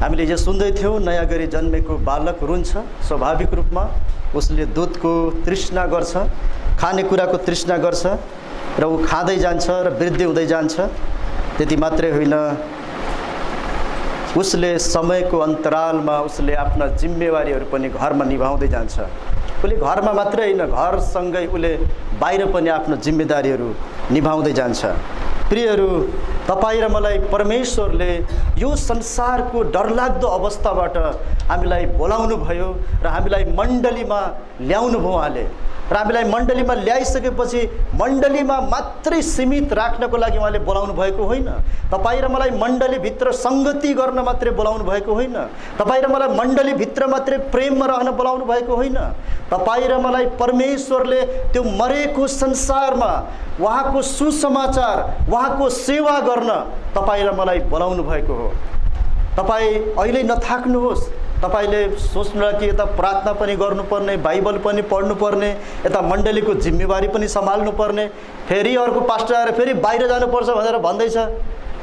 हामीले यो सुन्दै थियौँ, नयाँ गरी जन्मेको बालक रुन्छ, स्वाभाविक रूपमा उसले दुधको तृष्णा गर्छ, खानेकुराको तृष्णा गर्छ र ऊ खाँदै जान्छ र वृद्धि हुँदै जान्छ। त्यति मात्रै होइन, उसले समयको अन्तरालमा उसले आफ्ना जिम्मेवारीहरू पनि घरमा निभाउँदै जान्छ। उसले घरमा मात्रै होइन, घरसँगै उसले बाहिर पनि आफ्नो जिम्मेदारीहरू निभाउँदै जान्छ। प्रियहरू, तपाईँ र मलाई परमेश्वरले यो संसारको डरलाग्दो अवस्थाबाट हामीलाई बोलाउनु भयो र हामीलाई मण्डलीमा ल्याउनु भयो उहाँले। र हामीलाई मण्डलीमा ल्याइसकेपछि मण्डलीमा मात्रै सीमित राख्नको लागि उहाँले बोलाउनु भएको होइन। तपाईँ र मलाई मण्डलीभित्र सङ्गति गर्न मात्रै बोलाउनु भएको होइन। तपाईँ र मलाई मण्डलीभित्र मात्रै प्रेममा रहन बोलाउनु भएको होइन। तपाईँ र मलाई परमेश्वरले त्यो मरेको संसारमा उहाँको सुसमाचार, उहाँको सेवा गर्न तपाईँ र मलाई बोलाउनु भएको हो। तपाईँ अहिले नथाक्नुहोस्। तपाईले सोच्नुहोला कि यता प्रार्थना पनि गर्नुपर्ने, बाइबल पनि पढ्नुपर्ने, यता मण्डलीको जिम्मेवारी पनि सम्हाल्नुपर्ने, फेरि अर्को पास्टर आएर फेरि बाहिर जानुपर्छ भनेर भन्दैछ।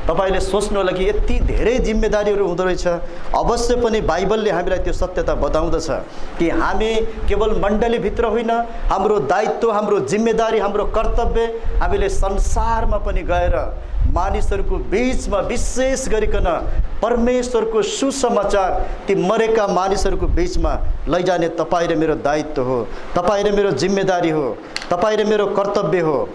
तपाईले सोच्नुहोला कि यति धेरै जिम्मेदारीहरू हुँदो रहेछ। अवश्य पनि बाइबलले हामीलाई त्यो सत्यता बताउँदछ कि हामी केवल मण्डलीभित्र होइन, हाम्रो दायित्व, हाम्रो जिम्मेदारी, हाम्रो कर्तव्य हामीले संसारमा पनि गएर मानिसहरूको बीचमा विशेष गरिकन परमेश्वरको सुसमाचार ती मरेका मानिसहरूको बीचमा लैजाने तपाईँ र मेरो दायित्व हो, तपाईँ र मेरो जिम्मेदारी हो, तपाईँ र मेरो कर्तव्य हो।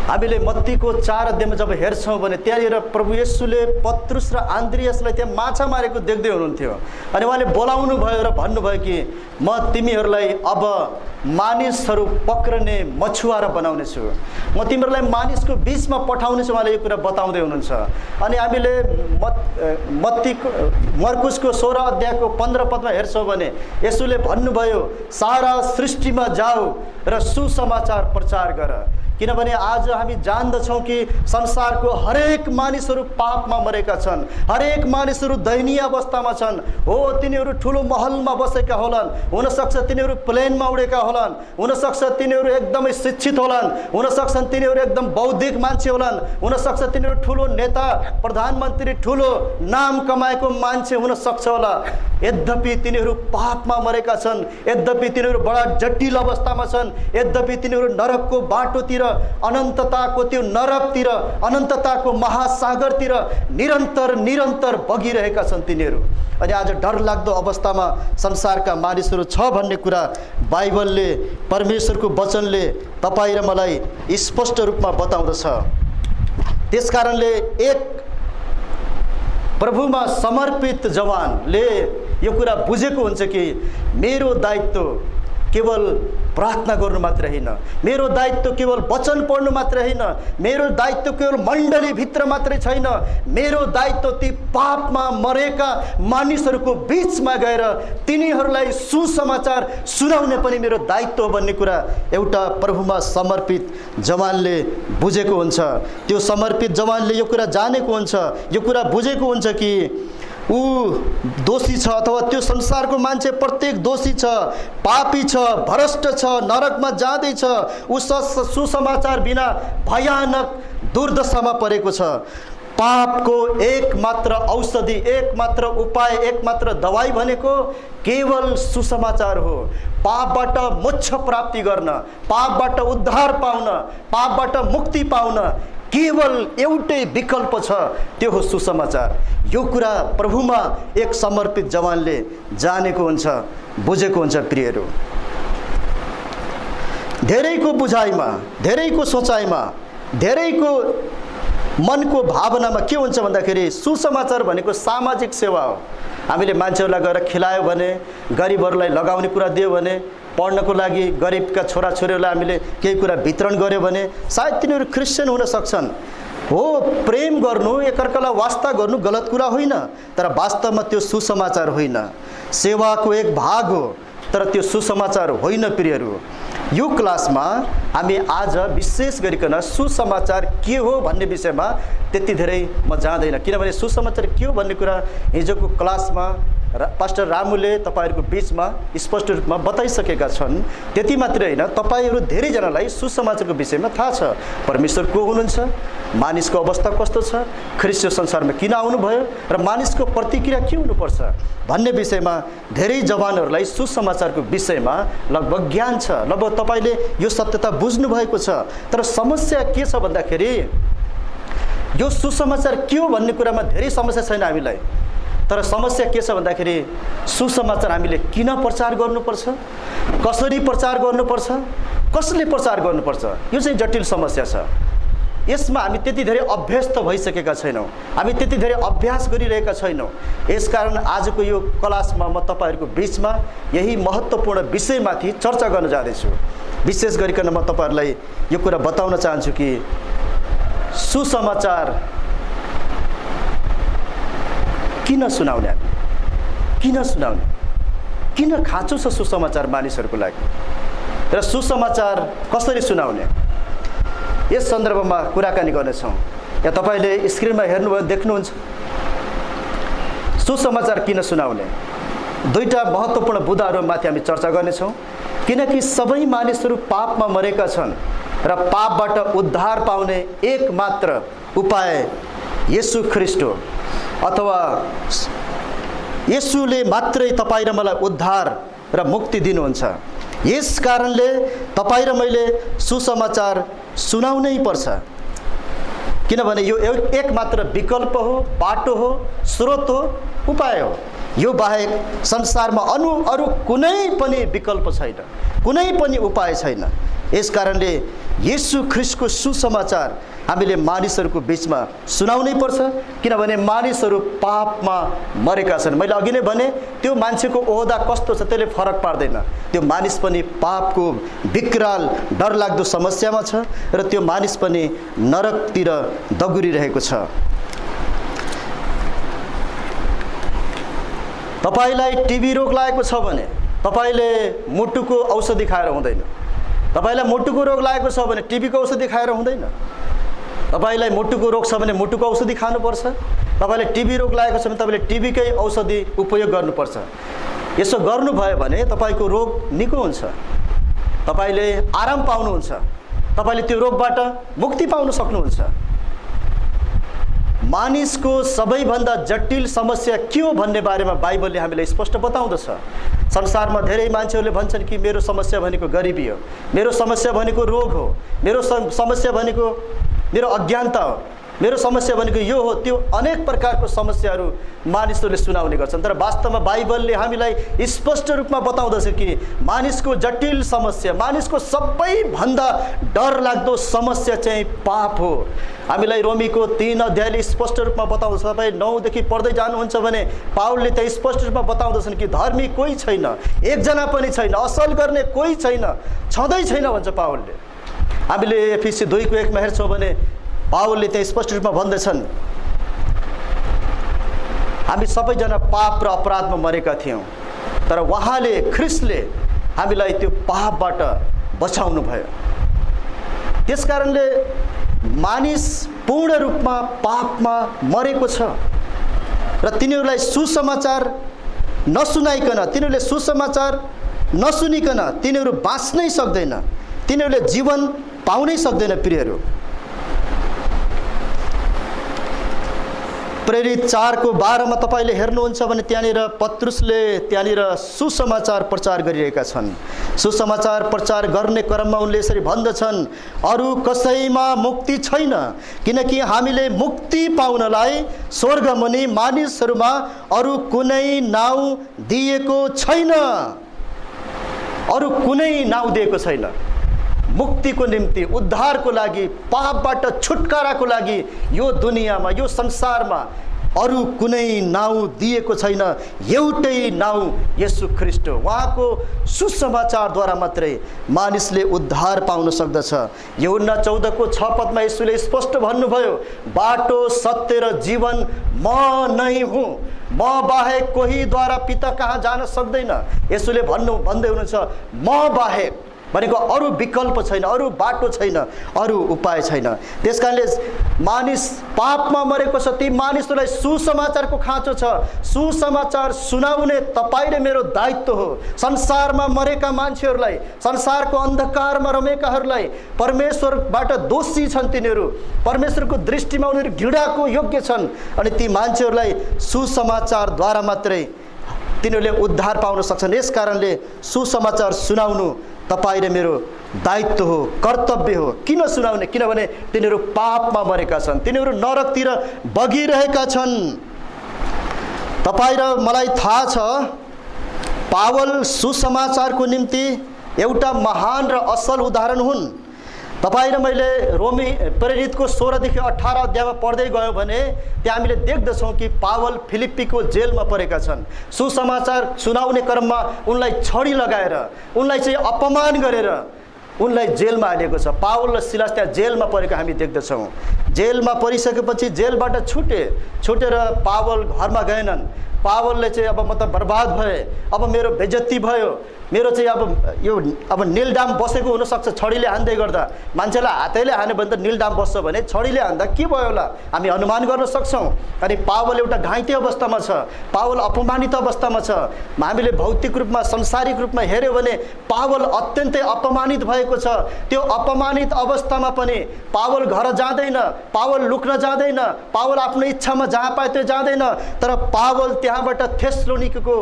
हामीले मत्तीको 4 अध्यायमा जब हेर्छौँ भने त्यहाँनिर प्रभु येशूले पत्रुस र आन्द्रियासलाई त्यहाँ माछा मारेको देख्दै हुनुहुन्थ्यो। अनि उहाँले बोलाउनु भयो र भन्नुभयो कि म तिमीहरूलाई अब मानिसहरू पक्रने मछुवारा बनाउने छु, म तिमीहरूलाई मानिसको बीचमा पठाउने छु। उहाँले यो कुरा बताउँदै हुनुहुन्छ। अनि हामीले मर्कुसको 16 अध्यायको 15 पदमा हेर्छौँ भने येशूले भन्नुभयो, सारा सृष्टिमा जाऊ र सुसमाचार प्रचार गर। किनभने आज हामी जान्दछौँ कि संसारको हरेक मानिसहरू पापमा मरेका छन्, हरेक मानिसहरू दयनीय अवस्थामा छन्। हो, तिनीहरू ठुलो महलमा बसेका होलान्, हुनसक्छ तिनीहरू प्लेनमा उडेका होलान्, हुनसक्छ तिनीहरू एकदमै शिक्षित होलान्, हुनसक्छ तिनीहरू एकदम बौद्धिक मान्छे होलान्, हुनसक्छ तिनीहरू ठुलो नेता, प्रधानमन्त्री, ठुलो नाम कमाएको मान्छे हुनसक्छ होला। यद्यपि तिनीहरू पापमा मरेका छन्, यद्यपि तिनीहरू बडा जटिल अवस्थामा छन्, यद्यपि तिनीहरू नरकको बाटोतिर, अनन्तताको त्यो नरकतिर, अनन्तताको महासागरतिर निरन्तर निरन्तर बगिरहेका छन् तिनीहरू। अनि आज डरलाग्दो अवस्थामा संसारका मानिसहरू छ भन्ने कुरा बाइबलले, परमेश्वरको वचनले तपाईँ र मलाई स्पष्ट रूपमा बताउँदछ। त्यसकारणले एक प्रभुमा समर्पित जवानले यो कुरा बुझेको हुन्छ कि मेरो दायित्व केवल प्रार्थना गर्नु मात्र होइन, मेरो दायित्व केवल वचन पढ्नु मात्र होइन, मेरो दायित्व केवल मण्डलीभित्र मात्रै छैन, मेरो दायित्व ती पापमा मरेका मानिसहरूको बीचमा गएर तिनीहरूलाई सुसमाचार सुनाउने पनि मेरो दायित्व भन्ने कुरा एउटा प्रभुमा समर्पित जवानले बुझेको हुन्छ। त्यो समर्पित जवानले यो कुरा जानेको हुन्छ, यो कुरा बुझेको हुन्छ कि ऊ दोषी छ, अथवा त्यो संसारको मान्छे प्रत्येक दोषी छ, पापी छ, भ्रष्ट छ, नरकमा जाँदैछ। ऊ सुसमाचार बिना भयानक दुर्दशामा परेको छ। पापको एकमात्र औषधि, एकमात्र उपाय, एकमात्र दवाई भनेको केवल सुसमाचार हो। पापबाट मोक्ष प्राप्ति गर्न, पापबाट उद्धार पाउन, पापबाट मुक्ति पाउन केवल एउटै विकल्प छ, त्यो हो सुसमाचार। यो कुरा प्रभुमा एक समर्पित जवानले जानेको हुन्छ, बुझेको हुन्छ। प्रियहरू, धेरैको बुझाइमा, धेरैको सोचाइमा, धेरैको मनको भावनामा के हुन्छ भन्दाखेरि सुसमाचार भनेको सामाजिक सेवा हो। हामीले मान्छेहरूलाई गएर खिलायो भने, गरिबहरूलाई लगाउने कुरा दियो भने, पढ्नको लागि गरिबका छोराछोरीहरूलाई हामीले केही कुरा वितरण गर्यो भने सायद तिनीहरू क्रिस्चियन हुन सक्छन्। हो, प्रेम गर्नु, एकअर्कालाई वास्ता गर्नु गलत कुरा होइन, तर वास्तवमा त्यो सुसमाचार होइन, सेवाको एक भाग हो, तर त्यो सुसमाचार होइन। प्रियहरू, यो क्लासमा हामी आज विशेष गरिकन सुसमाचार के हो भन्ने विषयमा त्यति धेरै म जाँदैन, किनभने सुसमाचार के हो भन्ने कुरा हिजोको क्लासमा पास्टर रामुले तपाईहरुको बीचमा स्पष्ट रूपमा बताइसकेका छन्। त्यति मात्रै हैन, तपाईहरु धेरैजनालाई सुसमाचारको विषयमा थाहा छ। परमेश्वर को हुनुहुन्छ, मानिसको अवस्था कस्तो छ, ख्रीष्ट संसारमा किन आउनुभयो र मानिसको प्रतिक्रिया के हुनुपर्छ भन्ने विषयमा धेरै जवानहरूलाई सुसमाचारको विषयमा लगभग ज्ञान छ। लगभग तपाईँले यो सत्यता बुझ्नु भएको छ। तर समस्या के छ भन्दाखेरि यो सुसमाचार के हो भन्ने कुरामा धेरै समस्या छैन हामीलाई। तर समस्या के छ भन्दाखेरि सुसमाचार हामीले किन प्रचार गर्नुपर्छ, कसरी प्रचार गर्नुपर्छ, कसले प्रचार गर्नुपर्छ, यो चाहिँ जटिल समस्या छ। यसमा हामी त्यति धेरै अभ्यस्त भइसकेका छैनौँ, हामी त्यति धेरै अभ्यास गरिरहेका छैनौँ। यसकारण आजको यो क्लासमा म तपाईँहरूको बिचमा यही महत्त्वपूर्ण विषयमाथि चर्चा गर्न जाँदैछु। विशेष गरिकन म तपाईँहरूलाई यो कुरा बताउन चाहन्छु कि सुसमाचार किन सुनाउने, किन सुनाउने, किन खाँचो छ सुसमाचार मानिसहरूको लागि र सुसमाचार कसरी सुनाउने, यस सन्दर्भमा कुराकानी गर्नेछौँ। यहाँ तपाईँले स्क्रिनमा हेर्नुभयो, देख्नुहुन्छ सुसमाचार किन सुनाउने। दुईटा महत्त्वपूर्ण बुदाहरूमाथि हामी चर्चा गर्नेछौँ। किनकि सबै मानिसहरू पापमा मरेका छन् र पापबाट उद्धार पाउने एकमात्र उपाय येशू ख्रीष्ट हो, अथवा येशूले मात्रै तपाईँ र मलाई उद्धार र मुक्ति दिनुहुन्छ। यस कारणले तपाईँ र मैले सुसमाचार सुनाउनै पर्छ, किनभने यो एकमात्र विकल्प हो, बाटो हो, स्रोत हो, उपाय हो। यो बाहेक संसारमा अरू कुनै पनि विकल्प छैन, कुनै पनि उपाय छैन। यस कारणले येशू ख्रीष्टको सुसमाचार हामीले मानिसहरूको बिचमा सुनाउनै पर्छ, किनभने मानिसहरू पापमा मरेका छन्। मैले अघि नै भने त्यो मान्छेको ओहदा कस्तो छ त्यसले फरक पार्दैन। त्यो मानिस पनि पापको विकराल डरलाग्दो समस्यामा छ र त्यो मानिस पनि नरकतिर दगुरिरहेको छ। तपाईलाई टिबी रोग लागेको छ भने तपाईले मुटुको औषधि खाएर हुँदैन। तपाईलाई मुटुको रोग लागेको छ भने टिबीको औषधि खाएर हुँदैन। तपाईलाई मुटुको रोग छ भने मुटुको औषधि खानुपर्छ। तपाईलाई टिबी रोग लागेको छ भने तपाईले टिबीकै औषधि उपयोग गर्नुपर्छ। यसो गर्नुभयो भने तपाईको रोग निको हुन्छ, तपाईले आराम पाउनुहुन्छ, तपाईले त्यो रोगबाट मुक्ति पाउन सक्नुहुन्छ। मानिसको सबैभन्दा जटिल समस्या के हो भन्ने बारेमा बाइबलले हामीलाई स्पष्ट बताउँदछ। संसारमा धेरै मान्छेहरूले भन्छन् कि मेरो समस्या भनेको गरिबी हो, मेरो समस्या भनेको रोग हो, मेरो समस्या भनेको मेरो अज्ञानता हो, मेरो समस्या भनेको यो हो, त्यो अनेक प्रकारको समस्याहरू मानिसहरूले सुनाउने गर्छन्। तर वास्तवमा बाइबलले हामीलाई स्पष्ट रूपमा बताउँदछ कि मानिसको जटिल समस्या, मानिसको सबैभन्दा डरलाग्दो समस्या चाहिँ पाप हो। हामीलाई रोमीको 3 अध्यायले स्पष्ट रूपमा बताउँदछ। तपाईँ 9 देखि पढ्दै जानुहुन्छ भने पावलले त्यहाँ स्पष्ट रूपमा बताउँदछन् कि धर्मी कोही छैन, एकजना पनि छैन, असल गर्ने कोही छैन, छँदै छैन भन्छ पावलले। हामीले एफिसी 2:1 हेर्छौँ भने पावलले त्यहाँ स्पष्ट रूपमा भन्दछन्, हामी सबैजना पाप र अपराधमा मरेका थियौँ, तर उहाँले ख्रीष्टले हामीलाई त्यो पापबाट बचाउनु भयो। त्यसकारणले मानिस पूर्ण रूपमा पापमा मरेको छ र तिनीहरूलाई सुसमाचार नसुनाइकन, तिनीहरूले सुसमाचार नसुनिकन तिनीहरू बाँच्नै सक्दैन, तिनीहरूले जीवन पाउनै सक्दैन। प्रियहरू, प्रेरित 4:12 तपाईले हेर्नुहुन्छ भने त्यहाँनिर पत्रुसले त्यहाँनिर सुसमाचार प्रचार गरिरहेका छन्। सुसमाचार प्रचार गर्ने क्रममा उनले यसरी भन्दछन्, अरू कसैमा मुक्ति छैन, किनकि हामीले मुक्ति पाउनलाई स्वर्गमुनि मानिसहरूमा अरू कुनै नाउँ दिएको छैन, अरू कुनै नाउँ दिएको छैन। मुक्तिको निम्ति, उद्धारको लागि, पापबाट छुटकाराको लागि यो दुनियाँमा, यो संसारमा अरू कुनै नाउँ दिएको छैन, एउटै नाउँ येशू ख्रीष्ट हो। उहाँको सुसमाचारद्वारा मात्रै मानिसले उद्धार पाउन सक्दछ। यूहन्ना 14:6 येशूले स्पष्ट भन्नुभयो, बाटो, सत्य र जीवन म नै हुँ, म बाहेक कोहीद्वारा पिता कहाँ जान सक्दैन। येशूले भन्दै हुनुहुन्छ, म बाहेक भनेको अरू विकल्प छैन, अरू बाटो छैन, अरू उपाय छैन। त्यसकारणले मानिस पापमा मरेको छ, ती मानिसहरूलाई सुसमाचारको खाँचो छ। सुसमाचार सुनाउने तपाईँ र मेरो दायित्व हो। संसारमा मरेका मान्छेहरूलाई, संसारको अन्धकारमा रमेकाहरूलाई, परमेश्वरबाट दोषी छन् तिनीहरू, परमेश्वरको दृष्टिमा उनीहरू घृणाको योग्य छन्। अनि ती मान्छेहरूलाई सुसमाचारद्वारा मात्रै तिनीहरूले उद्धार पाउन सक्छन्। यस कारणले सुसमाचार सुनाउनु तपाईँ र मेरो दायित्व हो, कर्तव्य हो। किन सुनाउने? किनभने तिनीहरू पापमा मरेका छन्, तिनीहरू नरकतिर बगिरहेका छन्। तपाईँ र मलाई थाहा छ पावल सुसमाचारको निम्ति एउटा महान र असल उदाहरण हुन्। तपाईँ र मैले रोमी प्रेरितको 16 देखि 18 अध्यायमा पढ्दै गयो भने त्यहाँ हामीले देख्दछौँ कि पावल फिलिप्पीको जेलमा परेका छन्। सुसमाचार सुनाउने क्रममा उनलाई छडी लगाएर, उनलाई चाहिँ अपमान गरेर उनलाई जेलमा हालेको छ। पावल र सिलास त्यहाँ जेलमा परेको हामी देख्दछौँ। जेलमा परिसकेपछि जेलबाट छुटेर पावल घरमा गएनन्। पावलले चाहिँ अब म त बर्बाद भए, अब मेरो बेइज्जती भयो, मेरो चाहिँ अब नीलडाम बसेको हुनसक्छ छडीले हान्दै गर्दा। मान्छेलाई हातैले हान्यो भने त नीलडाम बस्छ भने छडीले हान्दा के भयो होला हामी अनुमान गर्न सक्छौँ। अनि पावल एउटा घाइते अवस्थामा छ, पावल अपमानित अवस्थामा छ। हामीले भौतिक रूपमा, सांसारिक रूपमा हेऱ्यो भने पावल अत्यन्तै अपमानित भएको छ। त्यो अपमानित अवस्थामा पनि पावल घर जाँदैन, पावल लुक्न जाँदैन, पावल आफ्नो इच्छामा जहाँ पाए त्यो जाँदैन। तर पावल त्यहाँबाट थेसलोनिकेको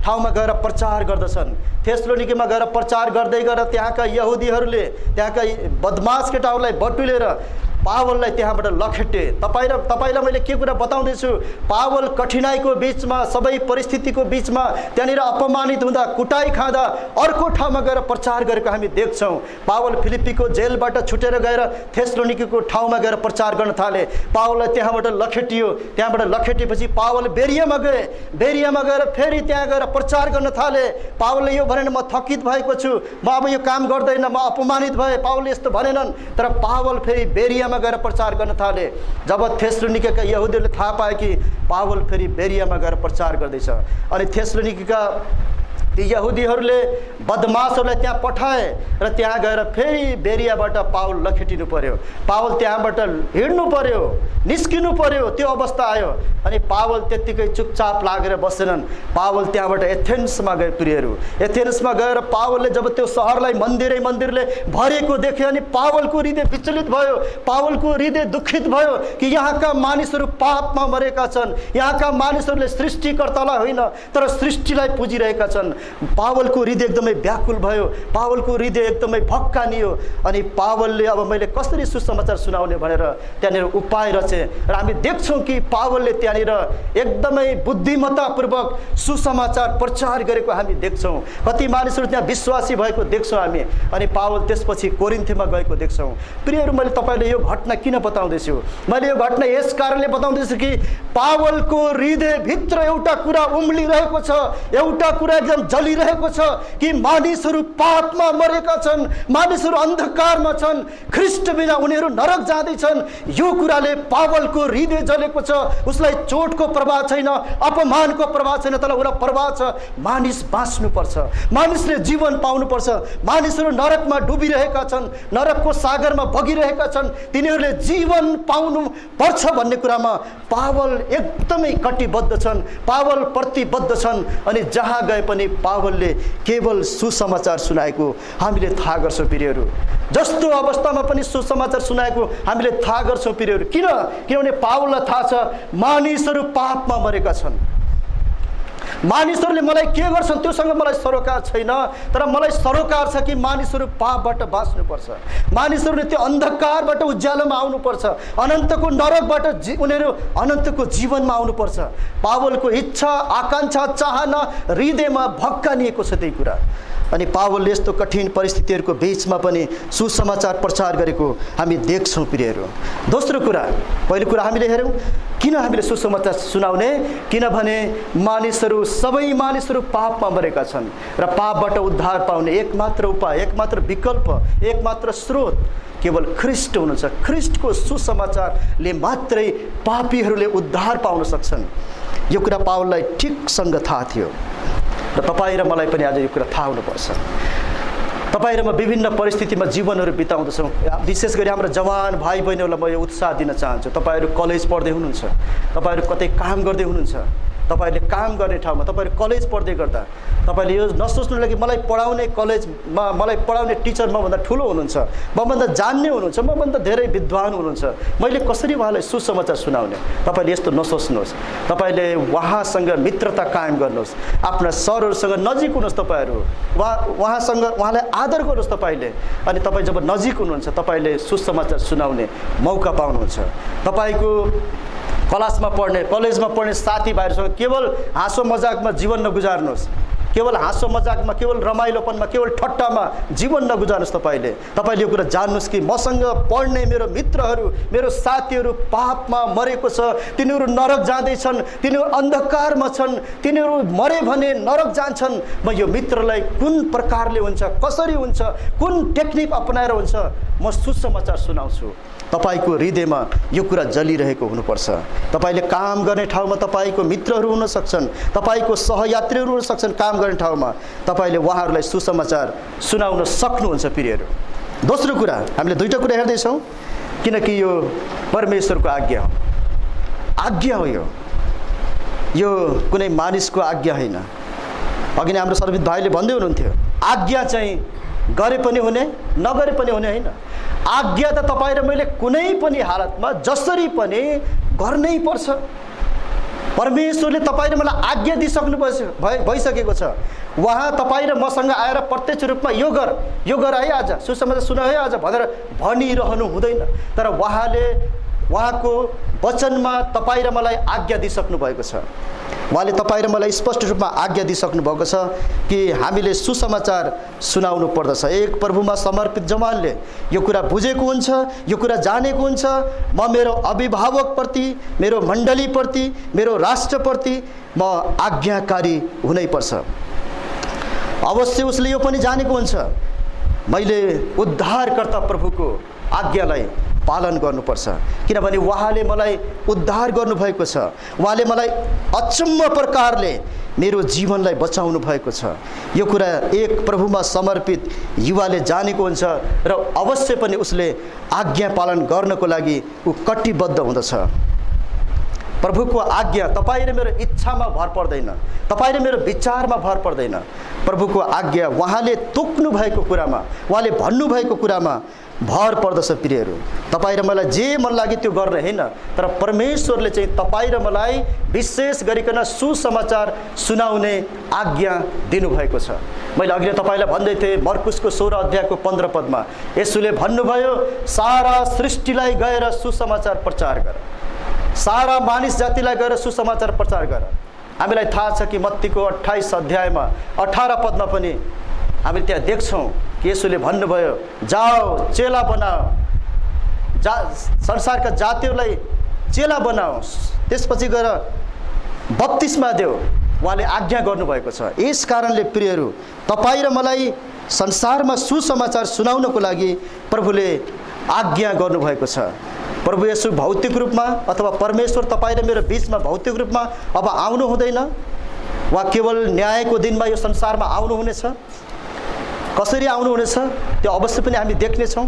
ठाउँमा गएर प्रचार गर्दछन्। थेसलोनिकेमा गएर प्रचार गर्दै गरेर त्यहाँका यहुदीहरूले, त्यहाँका बदमास केटाहरूलाई बटुलेर पावललाई त्यहाँबाट लखेटे। तपाईँलाई मैले के कुरा बताउँदैछु, पावल कठिनाइको बिचमा, सबै परिस्थितिको बिचमा त्यहाँनिर अपमानित हुँदा, कुटाइ खाँदा अर्को ठाउँमा गएर प्रचार गरेको हामी देख्छौँ। पावल फिलिप्पीको जेलबाट छुटेर गएर थेसलोनिकेको ठाउँमा गएर प्रचार गर्न थाले। पावललाई त्यहाँबाट लखेटियो। त्यहाँबाट लखेटेपछि पावल बेरियामा गए। बेरियामा गएर फेरि त्यहाँ गएर प्रचार गर्न थाले। पावलले यो भनेन म थकित भएको छु, म अब यो काम गर्दैन, म अपमानित भए। पावलले यस्तो भनेनन्। तर पावल फेरि बेरियामा गएर प्रचार गर्न थाले। जब थेसलोनिकेका यहुदीहरूले थाहा पाए कि पावल फेरि बेरियामा गएर प्रचार गर्दैछ, अनि थेसलोनिकेका ती यहुदीहरूले बदमासहरूलाई त्यहाँ पठाए र त्यहाँ गएर फेरि बेरियाबाट पावल लखेटिनु पर्यो। पावल त्यहाँबाट हिँड्नु पर्यो, निस्किनु पर्यो। त्यो अवस्था आयो। अनि पावल त्यत्तिकै चुपचाप लागेर बसेनन्। पावल त्यहाँबाट एथेन्समा गए। प्रियहरू, एथेन्समा गएर पावलले जब त्यो सहरलाई मन्दिरले भरेको देखे अनि पावलको हृदय विचलित भयो, पावलको हृदय दुखित भयो कि यहाँका मानिसहरू पापमा मरेका छन्। यहाँका मानिसहरूले सृष्टिकर्तालाई होइन तर सृष्टिलाई पुजिरहेका छन्। पावलको हृदय एकदमै व्याकुल भयो, पावलको हृदय एकदमै भक्कानियो। अनि पावलले अब मैले कसरी सुसमाचार सुनाउने भनेर त्यहाँनिर उपाय रचे। र हामी देख्छौँ कि पावलले त्यहाँनिर एकदमै बुद्धिमत्तापूर्वक सुसमाचार प्रचार गरेको हामी देख्छौँ। कति मानिसहरू त्यहाँ विश्वासी भएको देख्छौँ हामी। अनि पावल त्यसपछि कोरिन्थमा गएको देख्छौँ। प्रियहरू, मैले तपाईँले यो घटना किन बताउँदैछु? मैले यो घटना यस कारणले बताउँदैछु कि पावलको हृदयभित्र एउटा कुरा उम्लिरहेको छ, एउटा कुरा एकदम जलिरहेको छ कि मानिसहरू पापमा मरेका छन्, मानिसहरू अन्धकारमा छन्, ख्रीष्ट बिना उनीहरू नरक जाँदैछन्। यो कुराले पावलको हृदय जलेको छ। उसलाई चोटको प्रभाव छैन, अपमानको प्रभाव छैन, तर उसलाई प्रभाव छ मानिस बाँच्नुपर्छ, मानिसले जीवन पाउनुपर्छ। मानिसहरू नरकमा डुबिरहेका छन्, नरकको सागरमा बगिरहेका छन्, तिनीहरूले जीवन पाउनु पर्छ भन्ने कुरामा पावल एकदमै कटिबद्ध छन्, पावल प्रतिबद्ध छन्। अनि जहाँ गए पनि पावलले केवल सुसमाचार सुनाएको हामीले थाहा गर्छौँ। प्रियहरू, जस्तो अवस्थामा पनि सुसमाचार सुनाएको हामीले थाहा गर्छौँ। प्रियहरू, किनभने पावललाई थाहा छ मानिसहरू पापमा मरेका छन्। मानिसहरूले मलाई के गर्छन् त्योसँग मलाई सरोकार छैन, तर मलाई सरोकार छ कि मानिसहरू पापबाट बाँच्नुपर्छ, मानिसहरूले त्यो अन्धकारबाट उज्यालोमा आउनुपर्छ, अनन्तको नरकबाट उनीहरू अनन्तको जीवनमा आउनुपर्छ। पावलको इच्छा, आकाङ्क्षा, चाहना हृदयमा भक्कानिएको छ त्यही कुरा। अनि पावलले यस्तो कठिन परिस्थितिहरूको बिचमा पनि सुसमाचार प्रचार गरेको हामी देख्छौँ। प्रियहरू, दोस्रो कुरा, पहिलो कुरा हामीले हेऱ्यौँ किन हामीले सुसमाचार सुनाउने, किनभने सबै मानिसहरू पापमा मरेका छन् र पापबाट उद्धार पाउने एकमात्र उपाय, एकमात्र विकल्प, एकमात्र स्रोत केवल ख्रीष्ट हुनुहुन्छ। ख्रीष्टको सुसमाचारले मात्रै पापीहरूले उद्धार पाउन सक्छन्। यो कुरा पावललाई ठिकसँग थाहा थियो र तपाईँ र मलाई पनि आज यो कुरा थाहा हुनुपर्छ। तपाईँ र म विभिन्न परिस्थितिमा जीवनहरू बिताउँदछौँ। विशेष गरी हाम्रो जवान भाइ बहिनीहरूलाई म यो उत्साह दिन चाहन्छु। तपाईँहरू कलेज पढ्दै हुनुहुन्छ, तपाईँहरू कतै काम गर्दै हुनुहुन्छ, तपाईँहरूले काम गर्ने ठाउँमा तपाईँहरू कलेज पढ्दै गर्दा तपाईँले यो नसोच्नु लागि मलाई पढाउने कलेजमा मलाई पढाउने टिचर मभन्दा ठुलो हुनुहुन्छ, मभन्दा जान्ने हुनुहुन्छ, मभन्दा धेरै विद्वान हुनुहुन्छ, मैले कसरी उहाँलाई सुसमाचार सुनाउने। तपाईँले यस्तो नसोच्नुहोस्। तपाईँले उहाँसँग मित्रता कायम गर्नुहोस्, आफ्ना सरहरूसँग नजिक हुनुहोस्। तपाईँहरू उहाँसँग उहाँलाई आदर गर्नुहोस् तपाईँले। अनि तपाईँ जब नजिक हुनुहुन्छ तपाईँले सुसमाचार सुनाउने मौका पाउनुहुन्छ। तपाईँको क्लासमा पढ्ने कलेजमा पढ्ने साथीभाइहरूसँग केवल हाँसो मजाकमा जीवन नगुजार्नुहोस्, केवल हाँसो मजाकमा, केवल रमाइलोपनमा, केवल ठट्टामा जीवन नगुजार्नुहोस्। तपाईँले यो कुरा जान्नुहोस् कि मसँग पढ्ने मेरो मित्रहरू, मेरो साथीहरू पापमा मरेको छ, तिनीहरू नरक जाँदैछन्, तिनीहरू अन्धकारमा छन्, तिनीहरू मरे भने नरक जान्छन्। म यो मित्रलाई कुन प्रकारले हुन्छ, कसरी हुन्छ, कुन टेक्निक अपनाएर हुन्छ म सुसमाचार सुनाउँछु। तपाईको हृदयमा यो कुरा जलिरहेको हुनुपर्छ। तपाईले काम गर्ने ठाउँमा तपाईको मित्रहरू हुन सक्छन्, तपाईको सहयात्रीहरू हुन सक्छन्। काम गर्ने ठाउँमा तपाईले उहाँहरूलाई सुसमाचार सुनाउन सक्नुहुन्छ प्रियहरू। दोस्रो कुरा, हामीले दुईटा कुरा हेर्दैछौँ, किनकि यो परमेश्वरको आज्ञा हो। आज्ञा हो यो कुनै मानिसको आज्ञा होइन। अघि नै हाम्रो सर्वित भाइले भन्दै हुनुहुन्थ्यो, आज्ञा चाहिँ गरे पनि हुने, नगरे पनि हुने होइन। आज्ञा त तपाईँ र मैले कुनै पनि हालतमा जसरी पनि गर्नै पर्छ। परमेश्वरले तपाईँ र मलाई आज्ञा दिइसक्नु भइसकेको छ। उहाँ तपाईँ र मसँग आएर प्रत्यक्ष रूपमा यो गर है आज, सुसमाचार सुन है आज भनेर भनिरहनु हुँदैन। तर उहाँले उहाँको वचनमा तपाईँ र मलाई आज्ञा दिइसक्नु भएको छ। उहाँले तपाईँ र मलाई स्पष्ट रूपमा आज्ञा दिइसक्नु भएको छ कि हामीले सुसमाचार सुनाउनु पर्दछ। एक प्रभुमा समर्पित जवानले यो कुरा बुझेको हुन्छ, यो कुरा जानेको हुन्छ, म मेरो अभिभावकप्रति, मेरो मण्डलीप्रति, मेरो राष्ट्रप्रति म आज्ञाकारी हुनैपर्छ। अवश्य उसले यो पनि जानेको हुन्छ, मैले उद्धारकर्ता प्रभुको आज्ञालाई पालन गर्नुपर्छ, किनभने उहाँले मलाई उद्धार गर्नुभएको छ। उहाँले मलाई अचम्म प्रकारले मेरो जीवनलाई बचाउनु भएको छ। यो कुरा एक प्रभुमा समर्पित युवाले जानेको हुन्छ र अवश्य पनि उसले आज्ञा पालन गर्नको लागि ऊ कटिबद्ध हुँदछ। प्रभुको आज्ञा तपाईँ र मेरो इच्छामा भर पर्दैन, तपाईँ र मेरो विचारमा भर पर्दैन। प्रभुको आज्ञा उहाँले तोक्नु भएको कुरामा, उहाँले भन्नुभएको कुरामा भर पर्दछ प्रियहरू। तपाईँ र मलाई जे मन लाग्यो त्यो गर्ने होइन, तर परमेश्वरले चाहिँ तपाईँ र मलाई विशेष गरिकन सुसमाचार सुनाउने आज्ञा दिनुभएको छ। मैले अघि तपाईँलाई भन्दै थिएँ, मर्कुसको 16 अध्यायको 15 पदमा येशूले भन्नुभयो, सारा सृष्टिलाई गएर सुसमाचार प्रचार गर, सारा मानिस जातिलाई गएर सुसमाचार प्रचार गर। हामीलाई थाहा छ कि मत्तीको 28 अध्यायमा 18 पदमा पनि हामी त्यहाँ देख्छौँ कि येशूले भन्नुभयो, जाओ चेला बनाओ, संसारका जातिहरूलाई चेला बनाओ, त्यसपछि गएर बत्तिस्मा देऊ। उहाँले आज्ञा गर्नुभएको छ। यस कारणले प्रियहरू, तपाईँ र मलाई संसारमा सुसमाचार सुनाउनको लागि प्रभुले आज्ञा गर्नुभएको छ। प्रभु येशू भौतिक रूपमा अथवा परमेश्वर तपाईँ र मेरो बिचमा भौतिक रूपमा अब आउनु हुँदैन। उहाँ केवल न्यायको दिनमा यो संसारमा आउनुहुनेछ। कसरी आउनुहुनेछ त्यो अवश्य पनि हामी देख्नेछौँ।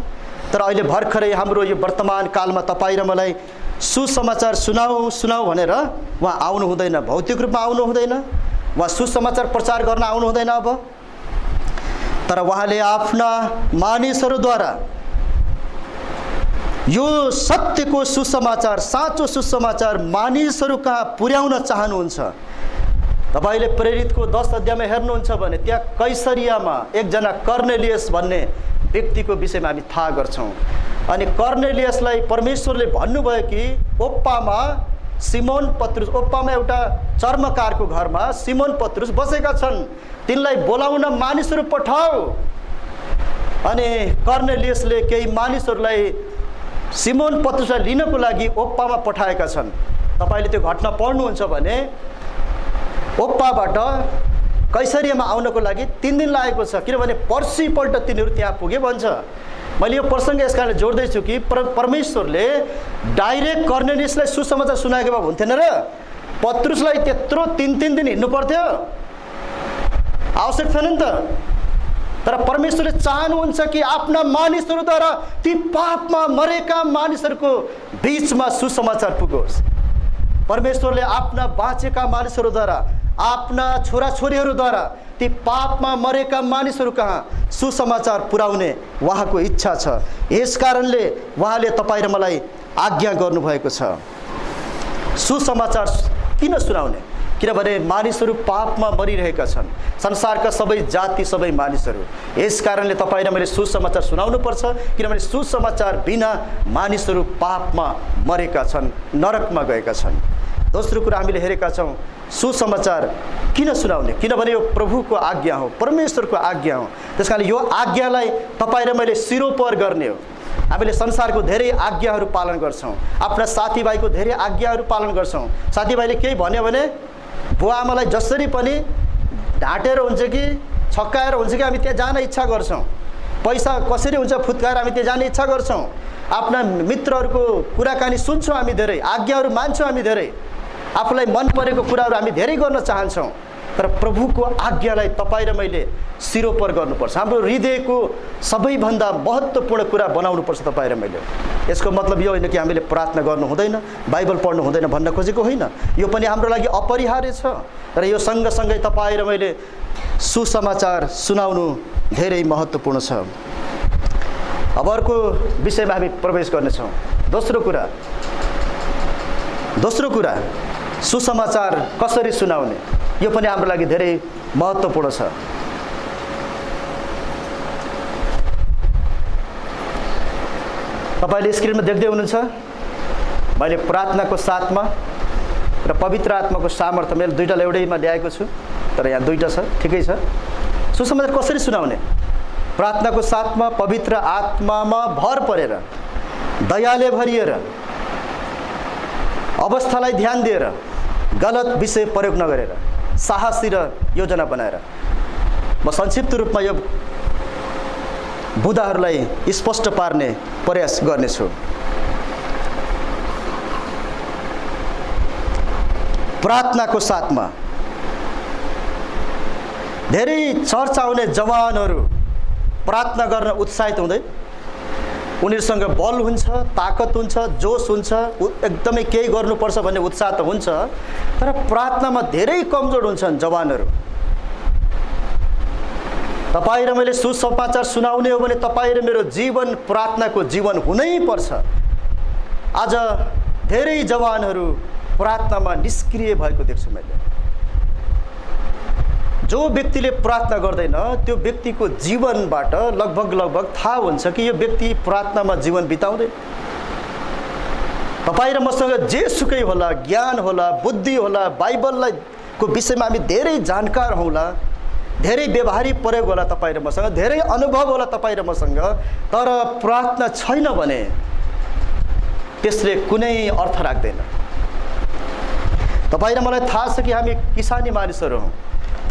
तर अहिले भर्खरै हाम्रो यो वर्तमान कालमा तपाईँ र मलाई सुसमाचार सुनाऊ भनेर उहाँ आउनु हुँदैन, भौतिक रूपमा आउनु हुँदैन, उहाँ सुसमाचार प्रचार गर्न आउनु हुँदैन अब। तर उहाँले आफ्ना मानिसहरूद्वारा यो सत्यको सुसमाचार, साँचो सुसमाचार मानिसहरू कहाँ पुर्याउन चाहनुहुन्छ। तपाईले प्रेरितको 10 अध्यायमा हेर्नुहुन्छ भने त्यहाँ कैसरियामा एकजना कर्नेलियस भन्ने व्यक्तिको विषयमा हामी थाहा गर्छौँ। अनि कर्नेलियसलाई परमेश्वरले भन्नुभयो कि ओप्पामा सिमोन पत्रुस, ओप्पामा एउटा चर्मकारको घरमा सिमोन पत्रुस बसेका छन्, तिनलाई बोलाउन मानिसहरू पठाऊ। अनि कर्नेलियसले केही मानिसहरूलाई सिमोन पत्रुसलाई लिनको लागि ओप्पामा पठाएका छन्। तपाईले त्यो घटना पढ्नुहुन्छ भने ओप्पाबाट कैसरियामा आउनको लागि 3 दिन लागेको छ, किनभने पर्सिपल्ट तिनीहरू त्यहाँ पुगे भन्छ। मैले यो प्रसङ्ग यस कारणले जोड्दैछु कि परमेश्वरले डाइरेक्ट कर्नेलियसलाई सुसमाचार सुनाएको भए हुन्थेन र पत्रुसलाई त्यत्रो 3 दिन हिँड्नु पर्थ्यो? आवश्यक छैन नि त। तर परमेश्वरले चाहनुहुन्छ कि आफ्ना मानिसहरूद्वारा ती पापमा मरेका मानिसहरूको बीचमा सुसमाचार पुगोस्। परमेश्वरले आफ्ना बाँचेका मानिसहरूद्वारा, आफ्ना छोराछोरीहरूद्वारा ती पापमा मरेका मानिसहरू कहाँ सुसमाचार पुर्याउने उहाँको इच्छा छ। यस कारणले उहाँले तपाईँ र मलाई आज्ञा गर्नुभएको छ। सुसमाचार किन सुनाउने? किनभने मानिसहरू पापमा मरिरहेका छन्, संसारका सबै जाति, सबै मानिसहरू। यस कारणले तपाईँ र मैले सुसमाचार सुनाउनुपर्छ, किनभने सुसमाचार बिना मानिसहरू पापमा मरेका छन्, नरकमा गएका छन्। दोस्रो कुरा हामीले हेरेका छौँ, सुसमाचार किन सुनाउने? किनभने यो प्रभुको आज्ञा हो, परमेश्वरको आज्ञा हो। त्यस कारण यो आज्ञालाई तपाईँ र मैले सिरोपर गर्ने हो। हामीले संसारको धेरै आज्ञाहरू पालन गर्छौँ, आफ्ना साथीभाइको धेरै आज्ञाहरू पालन गर्छौँ। साथीभाइले केही भन्यो भने बुवा आमालाई जसरी पनि ढाँटेर हुन्छ कि छक्काएर हुन्छ कि हामी त्यहाँ जान इच्छा गर्छौँ। पैसा कसरी हुन्छ फुत्काएर हामी त्यहाँ जाने इच्छा गर्छौँ। आफ्ना मित्रहरूको कुराकानी सुन्छौँ हामी धेरै, आज्ञाहरू मान्छौँ हामी धेरै, आफूलाई मन परेको कुराहरू हामी धेरै गर्न चाहन्छौँ। तर प्रभुको आज्ञालाई तपाईँ र मैले सिरोपर गर्नुपर्छ। हाम्रो हृदयको सबैभन्दा महत्त्वपूर्ण कुरा बनाउनुपर्छ तपाईँ र मैले। यसको मतलब यो होइन कि हामीले प्रार्थना गर्नु हुँदैन, बाइबल पढ्नु हुँदैन भन्न खोजेको होइन। यो पनि हाम्रो लागि अपरिहार्य छ। तर यो सँगसँगै तपाईँ र मैले सुसमाचार सुनाउनु धेरै महत्त्वपूर्ण छ। अब अर्को विषयमा हामी प्रवेश गर्नेछौँ। दोस्रो कुरा सुसमाचार कसरी सुनाउने, यो पनि हाम्रो लागि धेरै महत्त्वपूर्ण छ। तपाईले स्क्रिनमा देख्दै हुनुहुन्छ, मैले प्रार्थनाको साथमा र पवित्र आत्माको सामर्थ्य मैले दुईटालाई एउटैमा ल्याएको छु, तर यहाँ दुईटा छ, ठिकै छ। सुसमाचार कसरी सुनाउने? प्रार्थनाको साथमा पवित्र आत्मामा भर परेर, दयाले भरिएर, अवस्थालाई ध्यान दिएर, गलत विषय प्रयोग नगरेर, साहसी र योजना बनाएर। म संक्षिप्त रूपमा यो बुदाहरूलाई स्पष्ट पार्ने प्रयास गर्नेछु। प्रार्थनाको साथमा धेरै चर्च आउने जवानहरू प्रार्थना गर्न उत्साहित हुँदै, उनीहरूसँग बल हुन्छ, ताकत हुन्छ, जोस हुन्छ, एकदमै केही गर्नुपर्छ भन्ने उत्साह त हुन्छ, तर प्रार्थनामा धेरै कमजोर हुन्छन् जवानहरू। तपाईँ र मैले सुसमाचार सुनाउने हो भने तपाईँ र मेरो जीवन प्रार्थनाको जीवन हुनै पर्छ। आज धेरै जवानहरू प्रार्थनामा निष्क्रिय भएको देख्छु मैले। जो व्यक्तिले प्रार्थना गर्दैन त्यो व्यक्तिको जीवनबाट लगभग थाहा हुन्छ कि यो व्यक्ति प्रार्थनामा जीवन बिताउँदैन। तपाईँ र मसँग जेसुकै होला, ज्ञान होला, बुद्धि होला, बाइबललाई को विषयमा हामी धेरै जानकार हौला, धेरै व्यवहारिक प्रयोग होला तपाईँ र मसँग, धेरै अनुभव होला तपाईँ र मसँग, तर प्रार्थना छैन भने त्यसले कुनै अर्थ राख्दैन। तपाईँ र मलाई थाहा छ कि हामी किसानी मानिसहरू हौँ।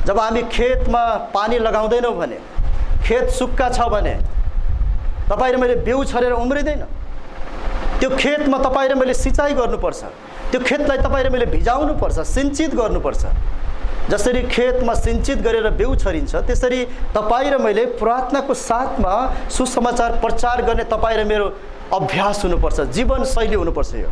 जब हामी खेतमा पानी लगाउँदैनौँ भने, खेत सुक्खा छ भने तपाईँ र मैले बिउ छरेर उम्रिँदैन। त्यो खेतमा तपाईँ र मैले सिँचाइ गर्नुपर्छ, त्यो खेतलाई तपाईँ र मैले भिजाउनुपर्छ, सिंचित गर्नुपर्छ। जसरी खेतमा सिंचित गरेर बिउ छरिन्छ, त्यसरी तपाईँ र मैले प्रार्थनाको साथमा सुसमाचार प्रचार गर्ने तपाईँ र मेरो अभ्यास हुनुपर्छ, जीवनशैली हुनुपर्छ। यो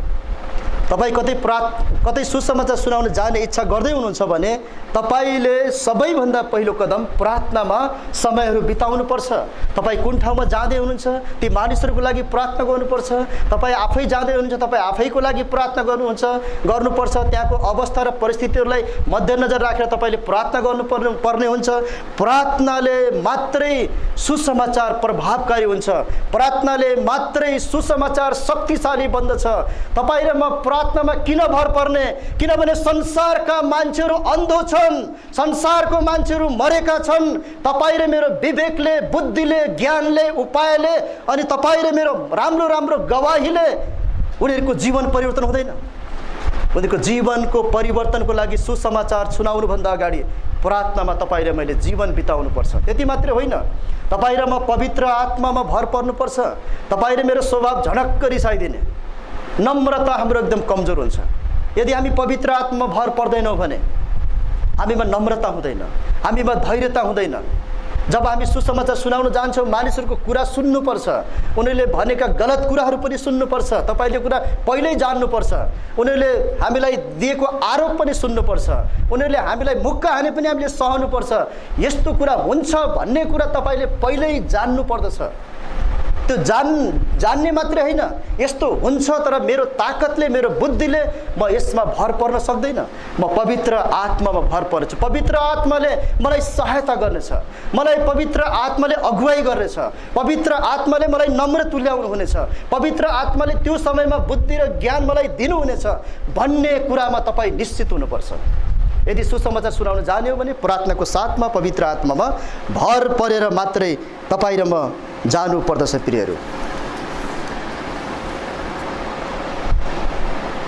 तपाईँ कतै सुसमाचार सुनाउन जाने इच्छा गर्दै हुनुहुन्छ भने तपाईले सबैभन्दा पहिलो कदम प्रार्थनामा समयहरू बिताउनुपर्छ। तपाईँ कुन ठाउँमा जाँदै हुनुहुन्छ ती मानिसहरूको लागि प्रार्थना गर्नुपर्छ। तपाईँ आफै जाँदै हुनुहुन्छ, तपाईँ आफैको लागि प्रार्थना गर्नुपर्छ। त्यहाँको अवस्था र परिस्थितिहरूलाई मध्यनजर राखेर तपाईँले प्रार्थना गर्नुपर्ने हुन्छ। प्रार्थनाले मात्रै सुसमाचार प्रभावकारी हुन्छ, प्रार्थनाले मात्रै सुसमाचार शक्तिशाली बन्दछ। तपाईँ र म प्रार्थनामा किन भर पर्ने? किनभने संसारका मान्छेहरू अन्धो छन्, संसारको मान्छेहरू मरेका छन्। तपाईँ र मेरो विवेकले, बुद्धिले, ज्ञानले, उपायले अनि तपाईँ र मेरो राम्रो राम्रो गवाहीले उनीहरूको जीवन परिवर्तन हुँदैन। उनीहरूको जीवनको परिवर्तनको लागि सुसमाचार सुनाउनुभन्दा अगाडि प्रार्थनामा तपाईँ र मैले जीवन बिताउनुपर्छ। त्यति मात्रै होइन, तपाईँ र म पवित्र आत्मामा भर पर्नुपर्छ। तपाईँ र मेरो स्वभाव झनक्क रिसाइदिने, नम्रता हाम्रो एकदम कमजोर हुन्छ। यदि हामी पवित्र आत्मामा भर पर्दैनौँ भने हामीमा नम्रता हुँदैन, हामीमा धैर्यता हुँदैन, जब हामी सुसमाचार सुनाउन जान्छौँ मानिसहरूको कुरा सुन्नुपर्छ, उनीहरूले भनेका गलत कुराहरू पनि सुन्नुपर्छ, तपाईँले कुरा पहिल्यै जान्नुपर्छ, उनीहरूले हामीलाई दिएको आरोप पनि सुन्नुपर्छ, उनीहरूले हामीलाई मुक्का हाने पनि हामीले सहनुपर्छ। यस्तो कुरा हुन्छ भन्ने कुरा तपाईँले पहिल्यै जान्नुपर्दछ। त्यो जान्ने मात्रै होइन, यस्तो हुन्छ तर मेरो ताकतले मेरो बुद्धिले म यसमा भर पर्न सक्दैन, म पवित्र आत्मामा भर पर्नेछु। पवित्र आत्माले मलाई सहायता गर्नेछ, मलाई पवित्र आत्माले अगुवाई गर्नेछ, पवित्र आत्माले मलाई नम्र तुल्याउनु हुनेछ, पवित्र आत्माले त्यो समयमा बुद्धि र ज्ञान मलाई दिनुहुनेछ भन्ने कुरामा तपाईँ निश्चित हुनुपर्छ। यदि सुसमाचार सुनाउन जाने हो भने प्रार्थनाको साथमा पवित्र आत्मामा भर परेर मात्रै तपाईँ र म जानु पर्दछ। प्रियहरू,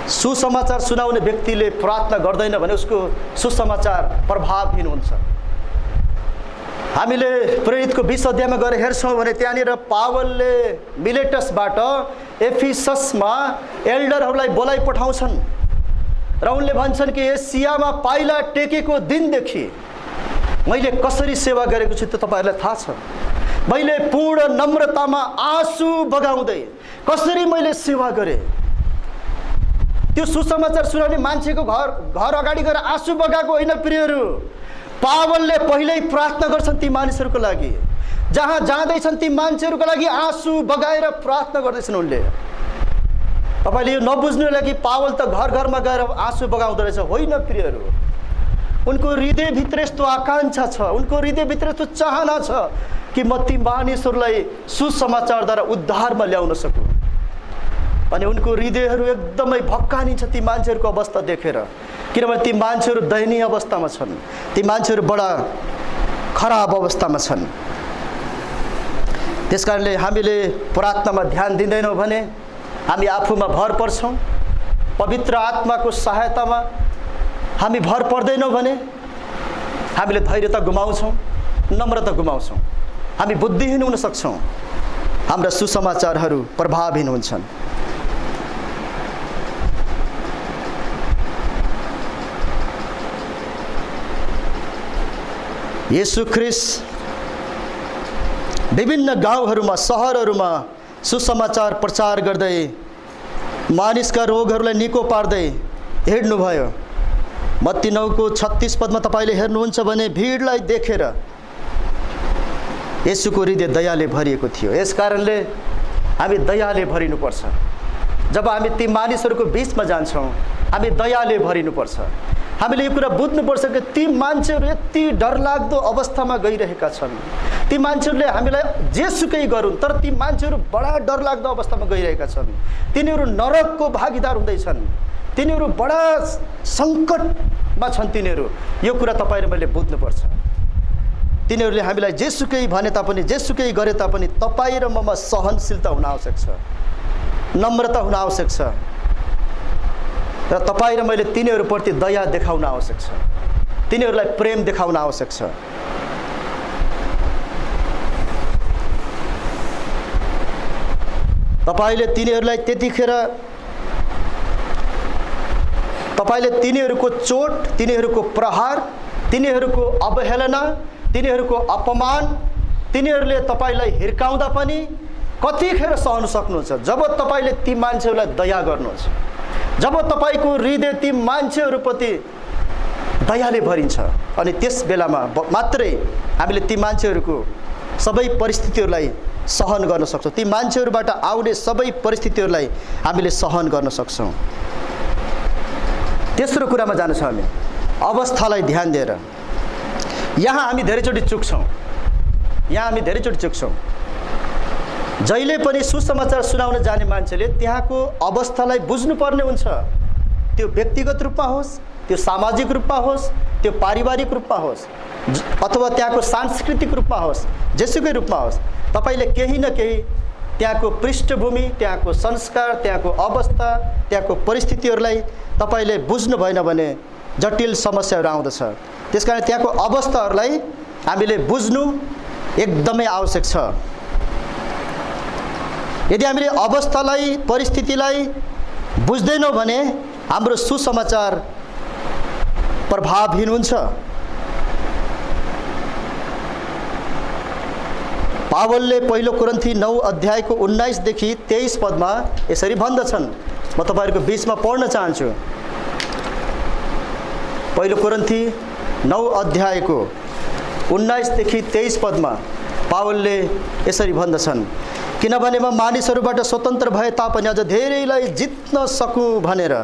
सुसमाचार सुनाउने व्यक्तिले प्रार्थना गर्दैन भने उसको सुसमाचार प्रभावहीन हुन्छ। हामीले प्रेरितको 20 अध्यायमा गएर हेर्छौँ भने त्यहाँनिर पावलले मिलेटसबाट एफिससमा एल्डरहरूलाई बोलाइ पठाउँछन् र उनले भन्छन् कि एसियामा पाइला टेकेको दिनदेखि मैले कसरी सेवा गरेको छु त्यो तपाईँहरूलाई थाहा छ। मैले पूर्ण नम्रतामा आँसु बगाउँदै कसरी मैले सेवा गरेँ। त्यो सुसमाचार सुनाउने मान्छेको घर अगाडि गएर आँसु बगाएको होइन प्रियहरू, पावलले पहिल्यै प्रार्थना गर्छन् ती मानिसहरूको लागि। जहाँ जाँदैछन् ती मान्छेहरूको लागि आँसु बगाएर प्रार्थना गर्दैछन् उनले। तपाईँले यो नबुझ्नुको लागि पावल त घर घरमा गएर आँसु बगाउँदो रहेछ होइन प्रियहरू। उनको हृदयभित्र यस्तो आकाङ्क्षा छ, उनको हृदयभित्र यस्तो चाहना छ कि म ती मानिसहरूलाई सुसमाचारद्वारा उद्धारमा ल्याउन सकूँ। अनि उनको हृदयहरू एकदमै भक्कानिन्छ ती मान्छेहरूको अवस्था देखेर, किनभने ती मान्छेहरू दयनीय अवस्थामा छन्, ती मान्छेहरू बडा खराब अवस्थामा छन्। त्यसकारणले हामीले प्रार्थनामा ध्यान दिँदैनौँ भने हामी आफूमा भर पर्छौँ, पवित्र आत्माको सहायतामा हामी भर पर्दैनौँ भने हामीले धैर्यता गुमाउँछौँ, नम्रता गुमाउँछौँ, हामी बुद्धिहीन हुन सक्छौँ, हाम्रा सुसमाचारहरू प्रभावहीन हुन्छन्। येशू ख्रीष्ट विभिन्न गाउँहरूमा सहरहरूमा सुसमाचार प्रचार गर्दै मानिसका रोगहरूलाई निको पार्दै हिँड्नुभयो। मत्ती 9:36 पदमा तपाईँले हेर्नुहुन्छ भने भिडलाई देखेर येशूको हृदय दयाले भरिएको थियो। यस कारणले हामी दयाले भरिनुपर्छ। जब हामी ती मानिसहरूको बिचमा जान्छौँ हामी दयाले भरिनुपर्छ। हामीले यो कुरा बुझ्नुपर्छ कि ती मान्छेहरू यति डरलाग्दो अवस्थामा गइरहेका छन्, ती मान्छेहरूले हामीलाई जेसुकै गरून् तर ती मान्छेहरू बडा डरलाग्दो अवस्थामा गइरहेका छन्। तिनीहरू नरकको भागीदार हुँदैछन्, तिनीहरू बडा सङ्कटमा छन्। तिनीहरू यो कुरा तपाईँ र मैले बुझ्नुपर्छ। तिनीहरूले हामीलाई जेसुकै भने तापनि जेसुकै गरे तापनि तपाईँ र ममा सहनशीलता हुन आवश्यक छ, नम्रता हुन आवश्यक छ र तपाईँ र मैले तिनीहरूप्रति दया देखाउन आवश्यक छ, तिनीहरूलाई प्रेम देखाउन आवश्यक छ। तपाईँले तिनीहरूलाई त्यतिखेर तपाईँले तिनीहरूको चोट, तिनीहरूको प्रहार, तिनीहरूको अवहेलना, तिनीहरूको अपमान, तिनीहरूले तपाईँलाई हिर्काउँदा पनि कतिखेर सहन सक्नुहुन्छ? जब तपाईँले ती मान्छेहरूलाई दया गर्नुहुन्छ, जब तपाईँको हृदय ती मान्छेहरूप्रति दयाले भरिन्छ, अनि त्यस बेलामा मात्रै हामीले ती मान्छेहरूको सबै परिस्थितिहरूलाई सहन गर्न सक्छौँ। ती मान्छेहरूबाट आउने सबै परिस्थितिहरूलाई हामीले सहन गर्न सक्छौँ। तेस्रो कुरामा जान्छौँ हामी अवस्थालाई ध्यान दिएर। यहाँ हामी धेरैचोटि चुक्छौँ, जहिले पनि सुसमाचार सुनाउन जाने मान्छेले त्यहाँको अवस्थालाई बुझ्नुपर्ने हुन्छ। त्यो व्यक्तिगत रूपमा होस्, त्यो सामाजिक रूपमा होस्, त्यो पारिवारिक रूपमा होस्, अथवा त्यहाँको सांस्कृतिक रूपमा होस्, जेसुकै रूपमा होस्, तपाईँले केही न केही त्यहाँको पृष्ठभूमि, त्यहाँको संस्कार, त्यहाँको अवस्था, त्यहाँको परिस्थितिहरूलाई तपाईँले बुझ्नु भएन भने जटिल समस्याहरू आउँदछ। त्यसकारण त्यहाँको अवस्थाहरूलाई हामीले बुझ्नु एकदमै आवश्यक छ। यदि हामीले अवस्थालाई, परिस्थितिलाई बुझ्दैनौँ भने हाम्रो सुसमाचार प्रभावहीन हुन्छ। पावलले पहिलो कोरिन्थी 9 अध्यायको 19 देखि 23 पदमा यसरी भन्दछन्। म तपाईहरुको बीचमा पढ्न चाहन्छु। पहिलो कोरिन्थी 9 अध्यायको 19 देखि 23 पदमा पावलले यसरी भन्दछन्, किनभने म मानिसहरूबाट स्वतन्त्र भए तापनि अझ धेरैलाई जित्न सकूँ भनेर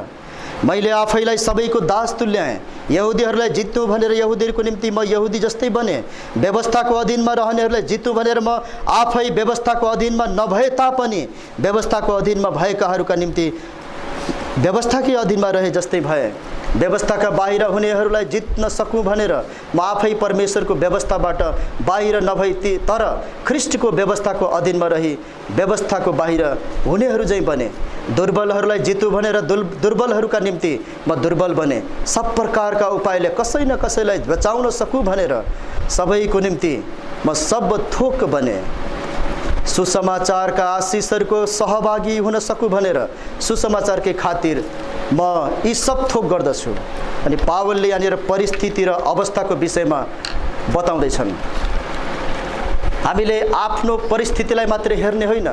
मैले आफैलाई सबैको दास तुल्याएँ। यहुदीहरूलाई जित्नु भनेर यहुदीहरूको निम्ति म यहुदी जस्तै बने। व्यवस्थाको अधीनमा रहनेहरूलाई जित्नु भनेर म आफै व्यवस्थाको अधीनमा नभए तापनि व्यवस्थाको अधीनमा भएकाहरूका निम्ति व्यवस्थाकै अधीनमा रहे जस्तै भए। व्यवस्थाका बाहिर हुनेहरूलाई जित्न सकूँ भनेर म आफै परमेश्वरको व्यवस्थाबाट बाहिर नभई तर ख्रीष्टको व्यवस्थाको अधीनमा रही व्यवस्थाको बाहिर हुनेहरू झैं बने। दुर्बलहरूलाई जितु भनेर दुर्बलहरूका निम्ति म दुर्बल बने। सब प्रकारका उपायले कसै न कसैलाई बचाउन सकूँ भनेर सबैको निम्ति म सब थोक बने। सुसमाचारका आशिषहरूको सहभागी हुन सकूँ भनेर सुसमाचारकै खातिर म यी सब थोक गर्दछु। अनि पावलले यहाँनिर परिस्थिति र अवस्थाको विषयमा बताउँदैछन्। हामीले आफ्नो परिस्थितिलाई मात्रै हेर्ने होइन,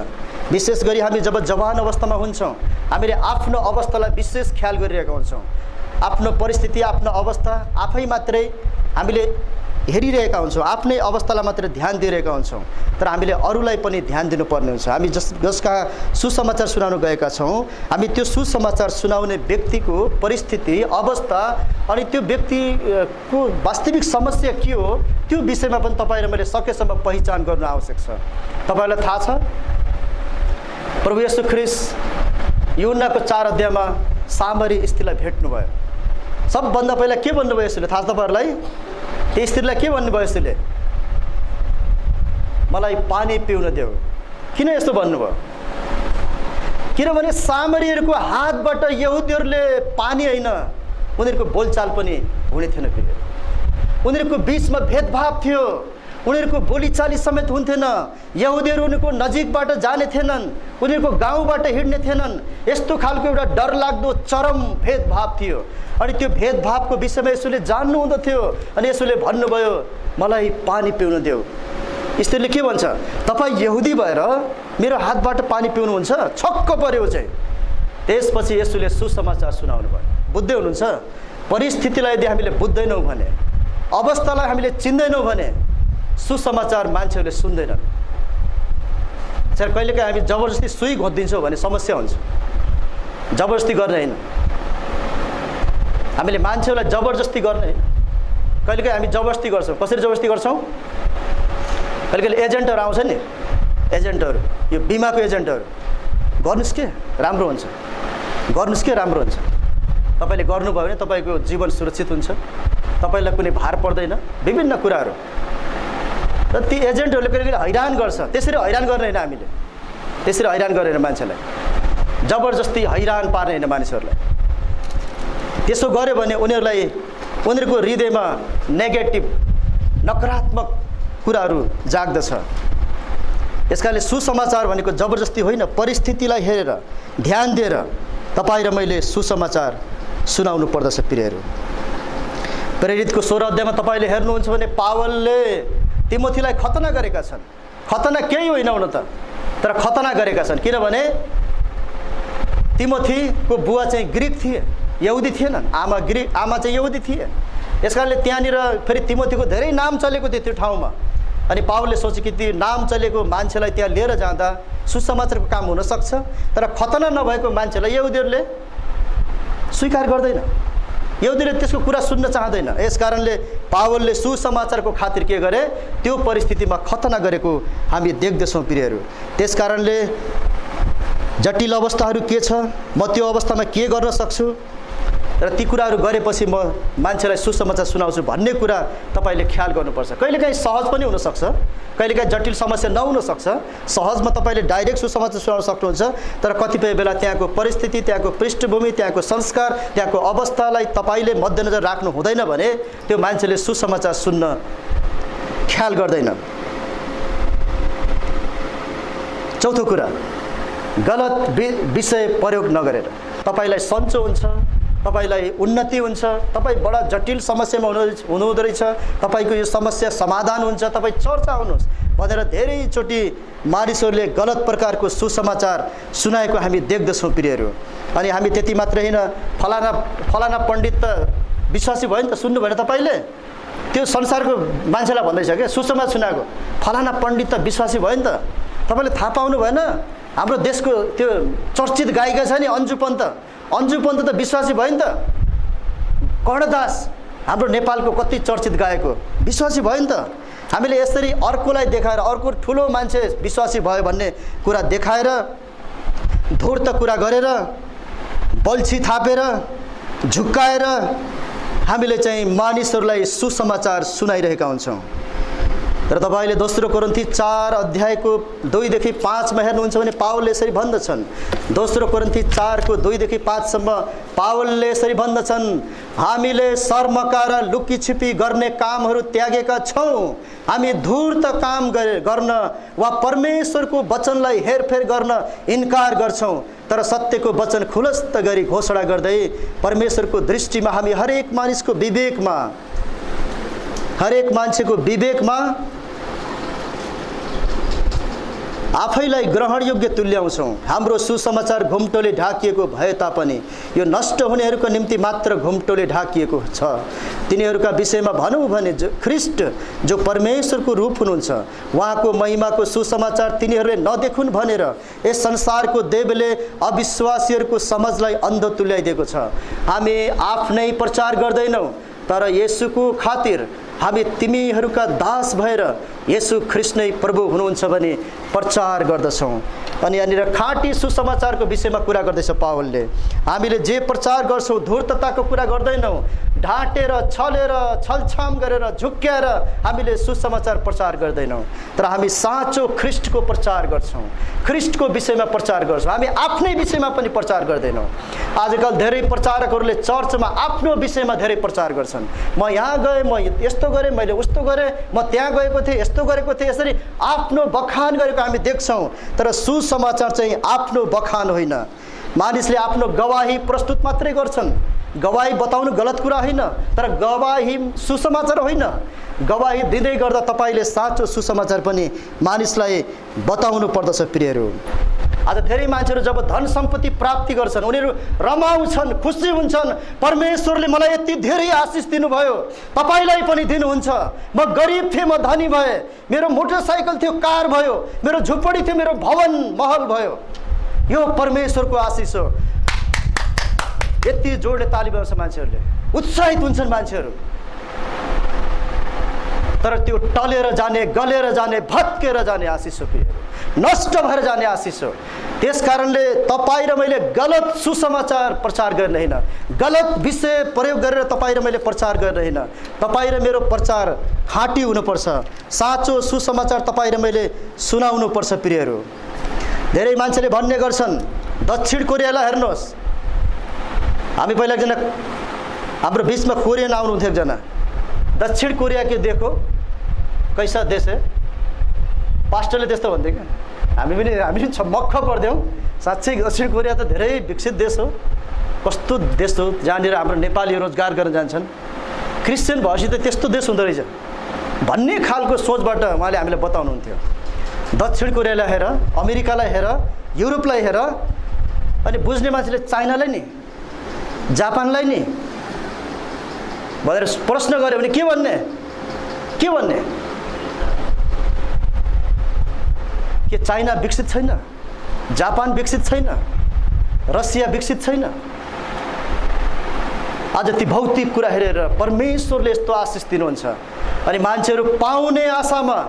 विशेष गरी हामी जब जवान अवस्थामा हुन्छौँ हामीले आफ्नो अवस्थालाई विशेष ख्याल गरिरहेका हुन्छौँ। आफ्नो परिस्थिति, आफ्नो अवस्था आफै मात्रै हामीले हेरिरहेका हुन्छौँ, आफ्नै अवस्थालाई मात्र ध्यान दिइरहेका हुन्छौँ, तर हामीले अरूलाई पनि ध्यान दिनुपर्ने हुन्छ। हामी जसका सुसमाचार सुनाउन गएका छौँ, हामी त्यो सुसमाचार सुनाउने व्यक्तिको परिस्थिति, अवस्था अनि त्यो व्यक्तिको वास्तविक समस्या के हो त्यो विषयमा पनि तपाईँ र मैले सकेसम्म पहिचान गर्नु आवश्यक छ। तपाईँलाई थाहा छ प्रभु येशू ख्रीष्ट यूहन्नाको 4 अध्यायमा सामरी स्त्रीलाई भेट्नुभयो। सबभन्दा पहिला के भन्नुभयो यसले थाहा छ तपाईँहरूलाई? त्यो स्त्रीलाई के भन्नुभयो यसले? मलाई पानी पिउन देऊ। किन यस्तो भन्नुभयो? किनभने सामरीहरूको हातबाट यहुदीहरूले पानी होइन, उनीहरूको बोलचाल पनि हुने थिएन। फेरि उनीहरूको बीचमा भेदभाव थियो, उनीहरूको बोलीचाली समेत हुन्थेन। यहुदीहरू उनीहरूको नजिकबाट जाने थिएनन्, उनीहरूको गाउँबाट हिँड्ने थिएनन्। यस्तो खालको एउटा डरलाग्दो चरम भेदभाव थियो। अनि त्यो भेदभावको विषयमा यसोले जान्नु हुँदथ्यो। अनि यसोले भन्नुभयो मलाई पानी पिउन देऊ। स्त्रीले के भन्छ? तपाईँ यहुदी भएर मेरो हातबाट पानी पिउनुहुन्छ? छक्क पर्यो चाहिँ। त्यसपछि यसोले सुसमाचार सुनाउनु भयो। बुझ्दै हुनुहुन्छ? परिस्थितिलाई यदि हामीले बुझ्दैनौँ भने, अवस्थालाई हामीले चिन्दैनौँ भने सुसमाचार मान्छेहरूले सुन्दैनन्। सर कहिलेकाहीँ हामी जबरजस्ती सुई घोदिन्छौँ भने समस्या हुन्छ। जबरजस्ती गर्ने होइन, हामीले मान्छेहरूलाई जबरजस्ती गर्ने होइन। कहिलेकाहीँ हामी जबरजस्ती गर्छौँ। कसरी जबरजस्ती गर्छौँ? कहिले एजेन्टहरू आउँछ नि, एजेन्टहरू, यो बिमाको एजेन्टहरू, गर्नुहोस् के राम्रो हुन्छ, गर्नुहोस् के राम्रो हुन्छ। तपाईँले गर्नुभयो भने तपाईँको जीवन सुरक्षित हुन्छ, तपाईँलाई कुनै भार पर्दैन, विभिन्न कुराहरू। र ती एजेन्टहरूले कहिले हैरान गर्छ। त्यसरी हैरान गर्ने होइन, हामीले त्यसरी हैरान गरेर मान्छेलाई जबरजस्ती हैरान पार्ने होइन मानिसहरूलाई। त्यसो गर्यो भने उनीहरूको हृदयमा नेगेटिभ, नकारात्मक कुराहरू जाग्दछ। यसकारणले सुसमाचार भनेको जबरजस्ती होइन, परिस्थितिलाई हेरेर ध्यान दिएर तपाईँ र मैले सुसमाचार सुनाउनु पर्दछ। प्रियहरू, प्रेरितको 16 अध्यायमा तपाईँले हेर्नुहुन्छ भने पावलले तिमोथीलाई खतना गरेका छन्। खतना केही होइन हुन त, तर खतना गरेका छन्। किनभने तिमोथीको बुवा चाहिँ ग्रिक थिए, यहुदी थिएनन्। आमा चाहिँ यहुदी थिए। यसकारणले त्यहाँनिर फेरि तिमोथीको धेरै नाम चलेको थियो त्यो ठाउँमा। अनि पावलले सोचे कि त्यो नाम चलेको मान्छेलाई त्यहाँ लिएर जाँदा सुसमाचारको काम हुनसक्छ, तर खतना नभएको मान्छेलाई यहुदीहरूले स्वीकार गर्दैन, यहुदीले त्यसको कुरा सुन्न चाहँदैन। यसकारणले पावलले सुसमाचारको खातिर के गरे? त्यो परिस्थितिमा खतना गरेको हामी देख्दछौँ। प्रियहरू, त्यसकारणले जटिल अवस्थाहरू के छ, म त्यो अवस्थामा के गर्न सक्छु र ती कुराहरू गरेपछि म मान्छेलाई सुसमाचार सुनाउँछु भन्ने कुरा तपाईँले ख्याल गर्नुपर्छ। कहिलेकाहीँ सहज पनि हुनसक्छ, कहिलेकाहीँ जटिल समस्या नहुनसक्छ। सहजमा तपाईँले डाइरेक्ट सुसमाचार सुनाउन सक्नुहुन्छ, तर कतिपय बेला त्यहाँको परिस्थिति, त्यहाँको पृष्ठभूमि, त्यहाँको संस्कार, त्यहाँको अवस्थालाई तपाईँले मध्यनजर राख्नु हुँदैन भने त्यो मान्छेले सुसमाचार सुन्न ख्याल गर्दैन। चौथो कुरा, गलत विषय प्रयोग नगरेर तपाईँलाई सन्चो हुन्छ, तपाईलाई उन्नति हुन्छ, तपाईँ बडा जटिल समस्यामा हुनुहुँदो रहेछ, तपाईँको यो समस्या समाधान हुन्छ, तपाईँ चर्चा हुनुहोस्, भनेर धेरैचोटि मानिसहरूले गलत प्रकारको सुसमाचार सुनाएको हामी देख्दछौँ प्रियहरू। अनि हामी त्यति मात्र होइन, फलाना पण्डित त विश्वासी भयो नि त, सुन्नु भएन तपाईँले? त्यो संसारको मान्छेलाई भन्दैछ क्या, सुसमाचार सुनाएको फलाना पण्डित त विश्वासी भयो नि त। तपाईँले थाहा पाउनु भएन? हाम्रो देशको त्यो चर्चित गायिका छ नि अन्जु पन्त त विश्वासी भयो नि त। कर्णदास हाम्रो नेपालको कति चर्चित गायक हो, विश्वासी भयो नि त। हामीले यसरी अर्कोलाई देखाएर, अर्को ठुलो मान्छे विश्वासी भयो भन्ने कुरा देखाएर, धूर्त कुरा गरेर, बल्छी थापेर, झुक्काएर हामीले चाहिँ मानिसहरूलाई सुसमाचार सुनाइरहेका हुन्छौँ। तर तपाईले दोस्रो कोरिन्थी 4 अध्यायको 2 देखि 5 मा हेर्नुहुन्छ भने पावलले यसरी भन्दछन्। दोस्रो कोरिन्थी 4 को 2 देखि 5 सम्म पावलले यसरी भन्दछन्, हामीले शर्मका र लुकीछिपी गर्ने कामहरू त्यागेका छौं। हामी धूर्त काम गर्न वा परमेश्वरको वचनलाई हेरफेर गर्न इन्कार गर्छौं, तर सत्यको वचन खुलस्त गरी घोषणा गर्दै परमेश्वरको दृष्टिमा हामी हरेक मानिसको विवेकमा, हरेक मान्छेको विवेकमा आफैलाई ग्रहण योग्य तुल्याउँछौं। हाम्रो सुसमाचार घुम्टोले ढाकिएको भए तापनि यो नष्ट हुनेहरूको निम्ति मात्र घुम्टोले ढाकिएको छ। तिनीहरूका विषयमा भनौं भने ख्रीष्ट जो परमेश्वरको रूप हुनुहुन्छ, उहाँको महिमाको सुसमाचार तिनीहरूले नदेखुन् भनेर यस संसारको देवले अविश्वासीहरूको समझलाई अन्ध तुल्याइदिएको छ। हामी आफ्नै प्रचार गर्दैनौं, तर येशूको खातिर हामी तिमीहरूका दास भएर येशू ख्रीष्ट नै प्रभु हुनुहुन्छ भने प्रचार गर्दछौं। अनि यहाँनिर खाँटी सुसमाचारको विषयमा कुरा गर्दैछ पावलले। हामीले जे प्रचार गर्छौं धूर्तताको कुरा गर्दैनौं, ढाँटेर, छलेर, छलछाम गरेर, झुक्क्याएर हामीले सुसमाचार प्रचार गर्दैनौं, तर हामी साँचो ख्रीष्टको प्रचार गर्छौं, ख्रीष्टको विषयमा प्रचार गर्छौं। हामी आफ्नै विषयमा पनि प्रचार गर्दैनौं। आजकल धेरै प्रचारकहरूले चर्चमा आफ्नो विषयमा धेरै प्रचार गर्छन्। म यहाँ गए, म यस्तो गरेँ, मैले उस्तो गरेँ, म त्यहाँ गएको थिएँ, यस्तो गरेको थिएँ, यसरी आफ्नो बखान गरेको हामी देख्छौं। तर सुसमाचार चाहिँ आफ्नो बखान होइन। मानिसले आफ्नो गवाही प्रस्तुत मात्रै गर्छन्। गवाही बताउनु गलत कुरा होइन, तर गवाही सुसमाचार होइन। गवाही दिँदै गर्दा तपाईले साँचो सुसमाचार पनि मानिसलाई बताउनु पर्दछ। प्रियहरू, आज धेरै मान्छेहरू जब धन सम्पत्ति प्राप्ति गर्छन्, उनीहरू रमाउँछन्, खुसी हुन्छन्, परमेश्वरले मलाई यति धेरै आशिष दिनुभयो, तपाईलाई पनि दिनुहुन्छ। म गरिब थिएँ, म धनी भएँ, मेरो मोटरसाइकल थियो, कार भयो, मेरो झुपडी थियो, मेरो भवन महल भयो, यो परमेश्वरको आशिष हो। यति जोडले ताली बजाउँछ मान्छेहरूले, उत्साहित हुन्छन् मान्छेहरू। तर त्यो टलेर जाने, गलेर जाने, भत्केर जाने आशिष हो, नष्ट भएर जाने आशिष हो। त्यसकारणले तपाईँ र मैले गलत सुसमाचार प्रचार गर्ने होइन, गलत विषय प्रयोग गरेर तपाईँ र मैले प्रचार गर्ने होइन। तपाईँ र मेरो प्रचार खाँटी हुनुपर्छ, साँचो सुसमाचार तपाईँ र मैले सुनाउनु पर्छ। प्रियहरू, धेरै मान्छेले भन्ने गर्छन्, दक्षिण कोरियालाई हेर्नुहोस्। हामी पहिला एकजना हाम्रो बीचमा कोरियन आउनुहुन्थ्यो, एकजना, दक्षिण कोरिया के देखो कैसा देश है, पास्टरले त्यस्तो भन्थ्यो क्या। हामी पनि छमक्क पर्दैनौँ। साँच्चै दक्षिण कोरिया त धेरै विकसित देश हो, कस्तो देश हो जहाँनिर हाम्रो नेपाली रोजगार गर्न जान्छन्। क्रिस्चियन भएपछि त त्यस्तो देश हुँदो रहेछ भन्ने खालको सोचबाट उहाँले हामीलाई बताउनुहुन्थ्यो। दक्षिण कोरियालाई हेर, अमेरिकालाई हेर, युरोपलाई हेर, अनि बुझ्ने मान्छेले चाइनालाई नि, जापानलाई नि भनेर प्रश्न गर्यो भने के भन्ने? के चाइना विकसित छैन? जापान विकसित छैन? रसिया विकसित छैन? आज ती भौतिक कुरा हेरेर परमेश्वरले यस्तो आशिष दिनुहुन्छ, अनि मान्छेहरू पाउने आशामा,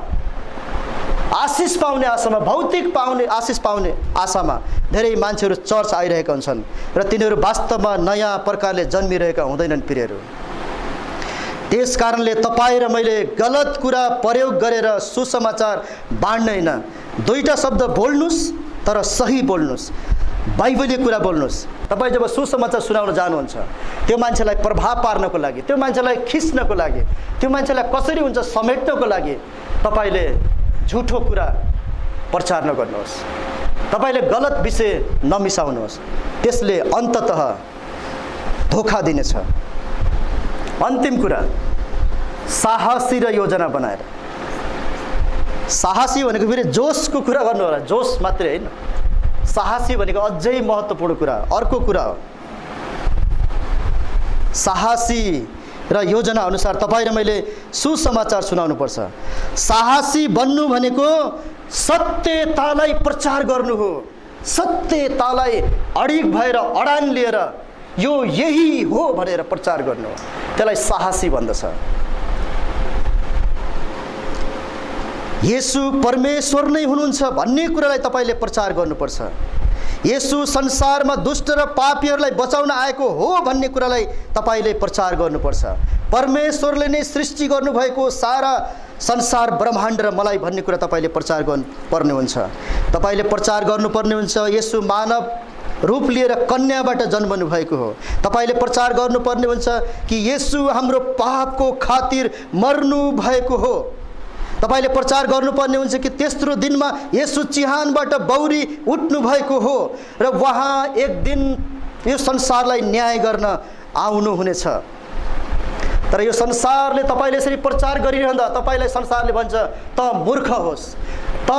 आशिष पाउने आशामा, भौतिक पाउने आशिष पाउने आशामा धेरै मान्छेहरू चर्च आइरहेका हुन्छन् र तिनीहरू वास्तवमा नयाँ प्रकारले जन्मिरहेका हुँदैनन्। प्रियहरू, त्यस कारणले तपाईँ र मैले गलत कुरा प्रयोग गरेर सुसमाचार बाँड्दैन। दुईटा शब्द बोल्नुस्, तर सही बोल्नुस्, बाइबली कुरा बोल्नुस्। तपाईँ जब सुसमाचार सुनाउन जानुहुन्छ, त्यो मान्छेलाई प्रभाव पार्नको लागि, त्यो मान्छेलाई खिच्नको लागि, त्यो मान्छेलाई कसरी हुन्छ समेट्नको लागि तपाईले झुठो कुरा प्रचार नगर्नुहोस्, तपाईले गलत विषय नमिसाउनुहोस्, त्यसले अन्ततः धोखा दिनेछ। अन्तिम कुरा, साहसी र योजना बनाएर। साहसी भनेको फेरि जोसको कुरा गर्नु होला, जोस मात्रै होइन, साहसी भनेको अझै महत्त्वपूर्ण कुरा, अर्को कुरा हो। साहसी र योजना अनुसार तपाईँ र मैले सुसमाचार सुनाउनुपर्छ। साहसी बन्नु भनेको सत्यतालाई प्रचार गर्नु हो, सत्यतालाई अडिग भएर अडान लिएर यो यही हो भनेर प्रचार गर्नु हो, त्यसलाई साहसी भन्दछ। येशू परमेश्वर नै हुनुहुन्छ भन्ने कुरालाई तपाईँले प्रचार गर्नुपर्छ। येशू संसारमा दुष्ट र पापीहरूलाई बचाउन आएको हो भन्ने कुरालाई तपाईँले प्रचार गर्नुपर्छ। परमेश्वरले नै सृष्टि गर्नुभएको सारा संसार ब्रह्माण्ड र मलाई भन्ने कुरा तपाईँले प्रचार गर्नुपर्ने हुन्छ। तपाईँले प्रचार गर्नुपर्ने हुन्छ येशू मानव रूप लिएर कन्याबाट जन्मनु भएको हो। तपाईँले प्रचार गर्नुपर्ने हुन्छ कि येशू हाम्रो पापको खातिर मर्नु भएको हो। तपाईँले प्रचार गर्नुपर्ने हुन्छ कि तेस्रो दिनमा येशू चिहानबाट बौरी उठ्नु भएको हो र उहाँ एक दिन यो संसारलाई न्याय गर्न आउनुहुनेछ। तर यो संसारले तपाईँले यसरी प्रचार गरिरहँदा तपाईँलाई संसारले भन्छ त मूर्ख होस्, त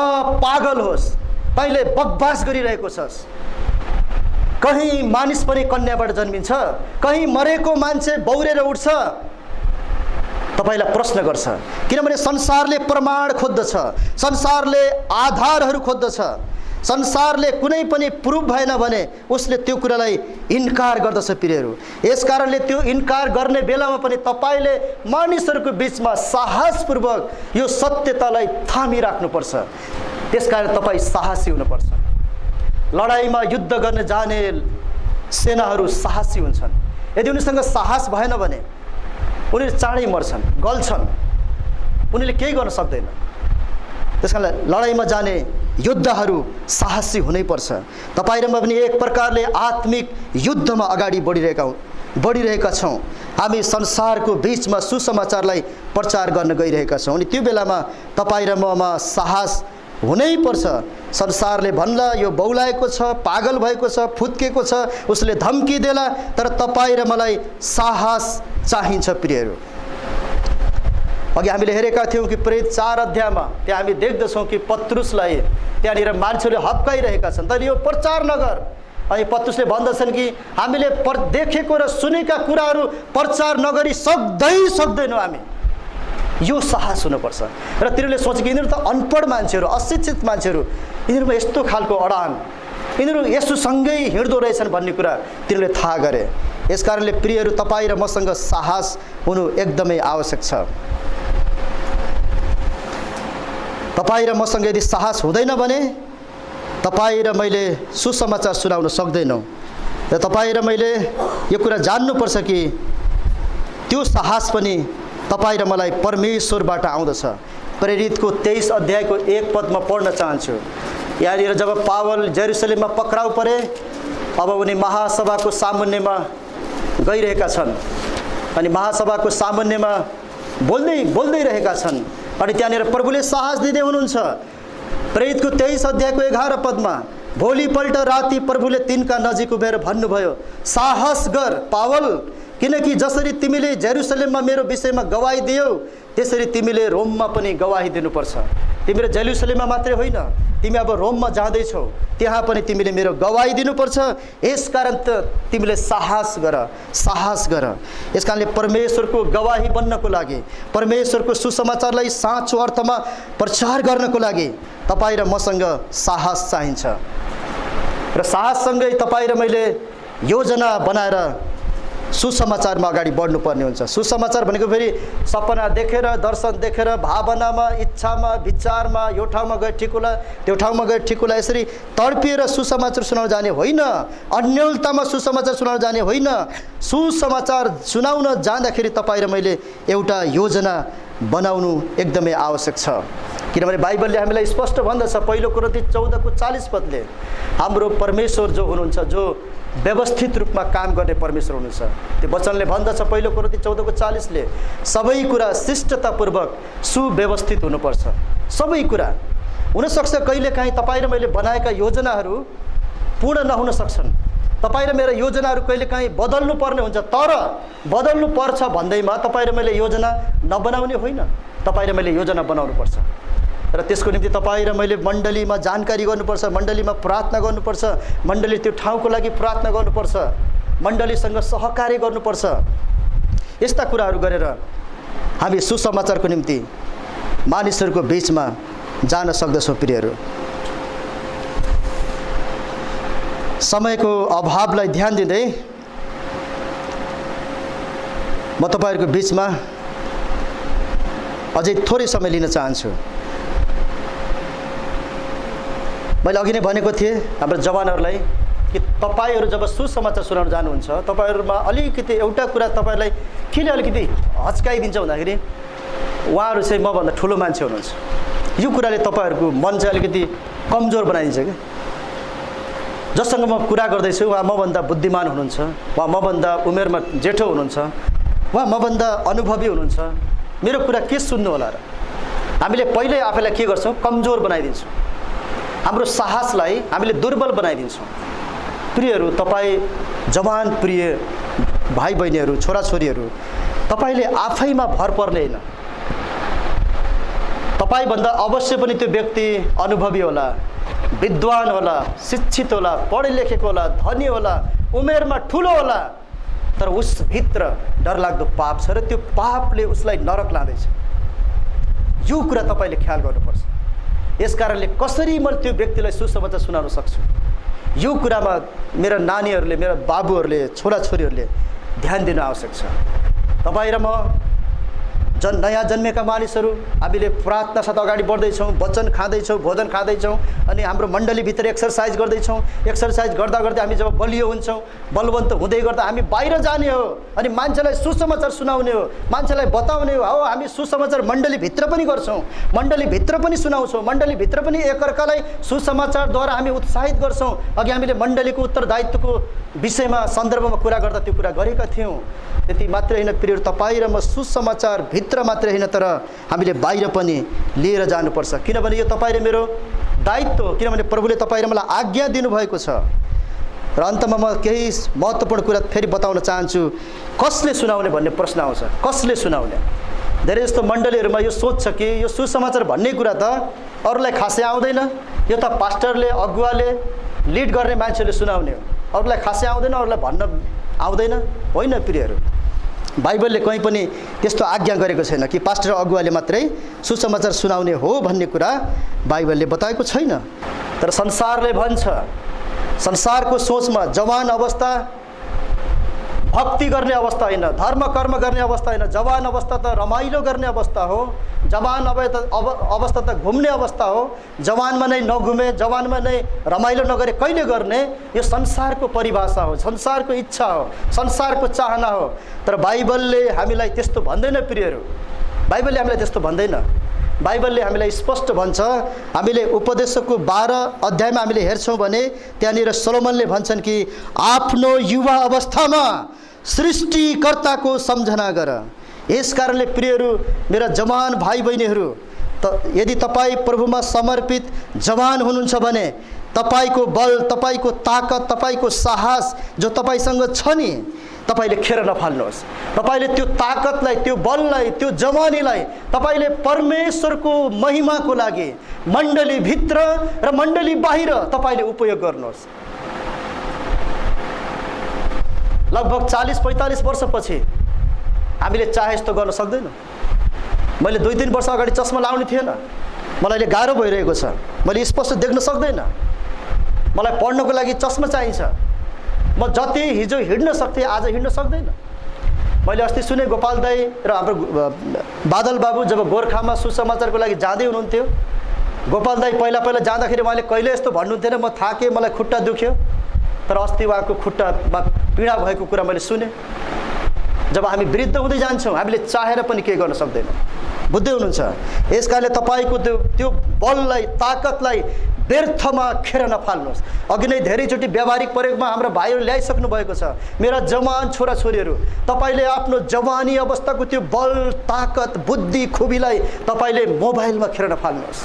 पागल होस्, तैँले बकवास गरिरहेको छस्। कहीँ मानिस पनि कन्याबाट जन्मिन्छ, कहीँ मरेको मान्छे बौरेर उठ्छ। तपाईलाई प्रश्न गर्छ, किनभने संसारले प्रमाण खोज्दछ, संसारले आधारहरू खोज्दछ। संसारले कुनै पनि प्रुफ भएन भने उसले त्यो कुरालाई इन्कार गर्दछ प्रियहरू। यसकारणले त्यो इन्कार गर्ने बेलामा पनि तपाईले मानिसहरूको बीचमा साहसपूर्वक यो सत्यतालाई थामिराख्नुपर्छ। त्यसकारण तपाईँ साहसी हुनुपर्छ। लडाइँमा युद्ध गर्न जाने सेनाहरू साहसी हुन्छन्। यदि उनीसँग साहस भएन भने उनीहरू चाँडै मर्छन्, गल्छन्, उनीहरूले केही गर्न सक्दैन। त्यसकारण लडाइँमा जाने योद्धाहरू साहसी हुनैपर्छ। तपाईँ र म पनि एक प्रकारले आत्मिक युद्धमा अगाडि बढिरहेका छौँ। हामी संसारको बीचमा सुसमाचारलाई प्रचार गर्न गइरहेका छौँ अनि त्यो बेलामा तपाईँ र ममा साहस हुनैपर्छ। संसारले भन्ला यो बौलाएको छ, पागल भएको छ, फुत्केको छ, उसले धम्की देला, तर तपाईँ र मलाई साहस चाहिन्छ प्रियहरू। अघि हामीले हेरेका थियौँ कि प्रेरित 4 अध्यायमा त्यहाँ हामी देख्दछौँ कि पत्रुसलाई त्यहाँनिर मान्छेले हप्काइरहेका छन्, तर यो प्रचार नगर। अनि पत्रुसले भन्दछन् कि हामीले देखेको र सुनेका कुराहरू प्रचार नगरी सक्दैनौँ हामी। यो साहस हुनुपर्छ। र तिनीहरूले सोचे कि यिनीहरू त अनपढ मान्छेहरू, अशिक्षित मान्छेहरू, यिनीहरूमा यस्तो खालको अडान, यिनीहरू यसोसँगै हिँड्दो रहेछन् भन्ने कुरा तिनीहरूले थाहा गरे। यसकारणले प्रियहरू तपाईँ र मसँग साहस हुनु एकदमै आवश्यक छ। तपाईँ र मसँग यदि साहस हुँदैन भने तपाईँ र मैले सुसमाचार सुनाउन सक्दैनौँ। र तपाईँ र मैले यो कुरा जान्नुपर्छ कि त्यो साहस पनि तपाईँ र मलाई परमेश्वरबाट आउँदछ। प्रेरितको 23 अध्यायको 1 पदमा पढ्न चाहन्छु। यहाँनिर जब पावल जेरुसलेममा पक्राउ परे, अब उनी महासभाको सामुन्नेमा गइरहेका छन् अनि महासभाको सामुन्नेमा बोल्दै रहेका छन् अनि त्यहाँनिर प्रभुले साहस दिँदै हुनुहुन्छ। प्रेरितको 23 अध्यायको 11 पदमा भोलिपल्ट राति प्रभुले तिनका नजिक उभिएर भन्नुभयो, साहस गर पावल, किनकि जसरी तिमीले जेरुसलेममा मेरो विषयमा गवाही दियौ त्यसरी तिमीले रोममा पनि गवाही दिनुपर्छ। तिमीले जेरुसलेममा मात्रै होइन, तिमी अब रोममा जाँदैछौ, त्यहाँ पनि तिमीले मेरो गवाही दिनुपर्छ। यसकारण त तिमीले साहस गर। यसकारणले परमेश्वरको गवाही बन्नको लागि, परमेश्वरको सुसमाचारलाई साँचो अर्थमा प्रचार गर्नको लागि तपाईँ र मसँग साहस चाहिन्छ। र साहससँगै तपाईँ र मैले योजना बनाएर सुसमाचारमा अगाडि बढ्नुपर्ने हुन्छ। सुसमाचार भनेको फेरि सपना देखेर, दर्शन देखेर, भावनामा, इच्छामा, विचारमा, यो ठाउँमा गए ठिक होला, त्यो ठाउँमा गए ठिक होला, यसरी तडपिएर सुसमाचार सुनाउन जाने होइन। अन्योलतामा सुसमाचार सुनाउन जाने होइन। सुसमाचार सुनाउन जाँदाखेरि तपाईँ र मैले एउटा योजना बनाउनु एकदमै आवश्यक छ। किनभने बाइबलले हामीलाई स्पष्ट भन्दछ, पहिलो कोरिन्थी 14को 40 पदले हाम्रो परमेश्वर जो हुनुहुन्छ, जो व्यवस्थित रूपमा काम गर्ने परमेश्वर हुनुहुन्छ, त्यो वचनले भन्दछ पहिलो कोरिन्थी 14को 40ले सबै कुरा शिष्टतापूर्वक सुव्यवस्थित हुनुपर्छ। सबै कुरा हुनसक्छ कहिलेकाहीँ तपाईँ र मैले बनाएका योजनाहरू पूर्ण नहुन सक्छन्। तपाईँ र मेरो योजनाहरू कहिलेकाहीँ बदल्नु पर्ने हुन्छ, तर बदल्नु पर्छ भन्दैमा तपाईँ र मैले योजना नबनाउने होइन, तपाईँ र मैले योजना बनाउनुपर्छ। र त्यसको निम्ति तपाईँ र मैले मण्डलीमा जानकारी गर्नुपर्छ, मण्डलीमा प्रार्थना गर्नुपर्छ, मण्डली त्यो ठाउँको लागि प्रार्थना गर्नुपर्छ, मण्डलीसँग सहकार्य गर्नुपर्छ। यस्ता कुराहरू गरेर हामी सुसमाचारको निम्ति मानिसहरूको बीचमा जान सक्दछौँ। प्रियहरू, समयको अभावलाई ध्यान दिँदै म तपाईहरुको बीचमा अझै थोरै समय लिन चाहन्छु। मैले अघि नै भनेको थिएँ हाम्रो जवानहरूलाई कि तपाईहरु जब सुसमाचार सुनाउन जानुहुन्छ, तपाईहरुमा अलिकति एउटा कुरा तपाईहरुलाई केले अलिकति हच्काइदिन्छ भन्दाखेरि उहाँहरु चाहिँ मभन्दा ठुलो मान्छे हुनुहुन्छ। यो कुराले तपाईहरुको मन चाहिँ अलिकति कमजोर बनाइदिन्छ के। जससँग म कुरा गर्दैछु उहाँ मभन्दा बुद्धिमान हुनुहुन्छ, उहाँ मभन्दा उमेरमा जेठो हुनुहुन्छ, उहाँ मभन्दा अनुभवी हुनुहुन्छ, मेरो कुरा के सुन्नु होला र। हामीले पहिले आफैलाई के गर्छौं, कमजोर बनाइदिन्छौं, हाम्रो साहसलाई हामीले दुर्बल बनाइदिन्छौं। प्रियहरू, तपाई जवान प्रिय भाइ बहिनीहरू, छोराछोरीहरू, तपाईले आफैमा भर पर्ने हैन। तपाई भन्दा अवश्य पनि त्यो व्यक्ति अनुभवी होला, विद्वान होला, शिक्षित होला, पढे लेखेको होला, धनी होला, उमेरमा ठुलो होला, तर उस भित्र डरलाग्दो पाप छ र त्यो पापले उसलाई नरक लाँदैछ। यो कुरा तपाईले ख्याल गर्नुपर्छ। यसकारणले कसरी म त्यो व्यक्तिलाई सुसमाचार सुनाउन सक्छु, यो कुरामा मेरा नानीहरूले, मेरा बाबुहरूले, छोराछोरीहरूले ध्यान दिन आवश्यक छ। तपाई र म नयाँ जन्मेका मानिसहरू हामीले प्रार्थना साथ अगाडि बढ्दैछौँ, वचन खाँदैछौँ, भोजन खाँदैछौँ, अनि हाम्रो मण्डलीभित्र एक्सरसाइज गर्दैछौँ। एक्सरसाइज गर्दा गर्दै हामी जब बलियो हुन्छौँ, बलवन्त हुँदै गर्दा हामी बाहिर जाने हो अनि मान्छेलाई सुसमाचार सुनाउने हो, मान्छेलाई बताउने हो। हामी सुसमाचार मण्डलीभित्र पनि गर्छौँ, मण्डलीभित्र पनि सुनाउँछौँ, मण्डलीभित्र पनि एकअर्कालाई सुसमाचारद्वारा हामी उत्साहित गर्छौँ। अघि हामीले मण्डलीको उत्तरदायित्वको विषयमा सन्दर्भमा कुरा गर्दा त्यो कुरा गरेका थियौँ। त्यति मात्रै हैन प्रिय, तपाईँ र म सुसमाचार भित्र मात्रै हैन तर हामीले बाहिर पनि लिएर जानुपर्छ। किनभने यो तपाईँ र मेरो दायित्व, किनभने प्रभुले तपाईँ र मलाई आज्ञा दिनुभएको छ। र अन्तमा म केही महत्त्वपूर्ण कुरा फेरि बताउन चाहन्छु। कसले सुनाउने भन्ने प्रश्न आउँछ, कसले सुनाउने। धेरै जस्तो मण्डलीहरूमा यो सोच छ कि यो सुसमाचार भन्ने कुरा त अरूलाई खासै आउँदैन, यो त पास्टरले, अगुवाले, लिड गर्ने मान्छेले सुनाउने हो, अरूलाई खासै आउँदैन, अरूलाई भन्न आउँदैन। होइन प्रियहरू, बाइबलले कहीँ पनि त्यस्तो आज्ञा गरेको छैन कि पास्टर अगुवाले मात्रै सुसमाचार सुनाउने हो भन्ने कुरा बाइबलले बताएको छैन। तर संसारले भन्छ, संसारको सोचमा जवान अवस्था भक्ति गर्ने अवस्था हैन, धर्म कर्म गर्ने अवस्था हैन, जवान अवस्था त रमाइलो गर्ने अवस्था हो, जवान अवस्था त घुम्ने अवस्था हो, जवानमा नै नघुमे, जवानमा नै रमाइलो नगरे कहिले गर्ने, यो संसारको परिभाषा हो, संसारको इच्छा हो, संसारको चाहना हो। तर बाइबलले हामीलाई त्यस्तो भन्दैन प्रियहरू, बाइबलले हामीलाई त्यस्तो भन्दैन। बाइबलले हामीलाई स्पष्ट भन्छ, हामीले उपदेशकको 12 अध्यायमा हामीले हेर्छौँ भने त्यहाँनिर सोलोमनले भन्छन् कि आफ्नो युवा अवस्थामा सृष्टिकर्ताको सम्झना गर। यस कारणले प्रियहरू, मेरा जवान भाइ बहिनीहरू, यदि तपाईँ प्रभुमा समर्पित जवान हुनुहुन्छ भने तपाईँको बल, तपाईँको ताकत, तपाईँको साहस जो तपाईँसँग छ नि, तपाईले खेर नफाल्नुहोस्। तपाईले त्यो ताकतलाई, त्यो बललाई, त्यो जवानीलाई तपाईले परमेश्वरको महिमाको लागि मण्डली भित्र र मण्डली बाहिर तपाईले उपयोग गर्नुहोस्। लगभग 40-45 वर्षपछि हामीले चाहे जस्तो गर्न सक्दैनौँ। मैले 2-3 वर्ष अगाडि चस्मा लाउने थिएन, मलाई अहिले गाह्रो भइरहेको छ, मैले स्पष्ट देख्न सक्दैन, मलाई पढ्नको लागि चस्मा चाहिन्छ। म जति हिजो हिँड्न सक्थेँ आज हिँड्न सक्दैन। मैले अस्ति सुने गोपाल दाई र हाम्रो बादल बाबु जब गोर्खामा सुसमाचारको लागि जाँदै हुनुहुन्थ्यो, गोपाल दाई पहिला जाँदाखेरि उहाँले कहिले यस्तो भन्नुहुन्थेन, म थाकेँ, मलाई खुट्टा दुख्यो, तर अस्ति उहाँको खुट्टामा पीडा भएको कुरा मैले सुने। जब हामी वृद्ध हुँदै जान्छौँ हामीले चाहेर पनि केही गर्न सक्दैनौँ, बुझ्दै हुनुहुन्छ। यस कारणले तपाईँको त्यो बललाई, ताकतलाई व्यर्थमा खेर नफाल्नुहोस्। अघि नै धेरैचोटि व्यावहारिक प्रयोगमा हाम्रो भाइहरू ल्याइसक्नु भएको छ। मेरा जवान छोराछोरीहरू, तपाईँले आफ्नो जवानी अवस्थाको त्यो बल, ताकत, बुद्धि, खुबीलाई तपाईँले मोबाइलमा खेर नफाल्नुहोस्।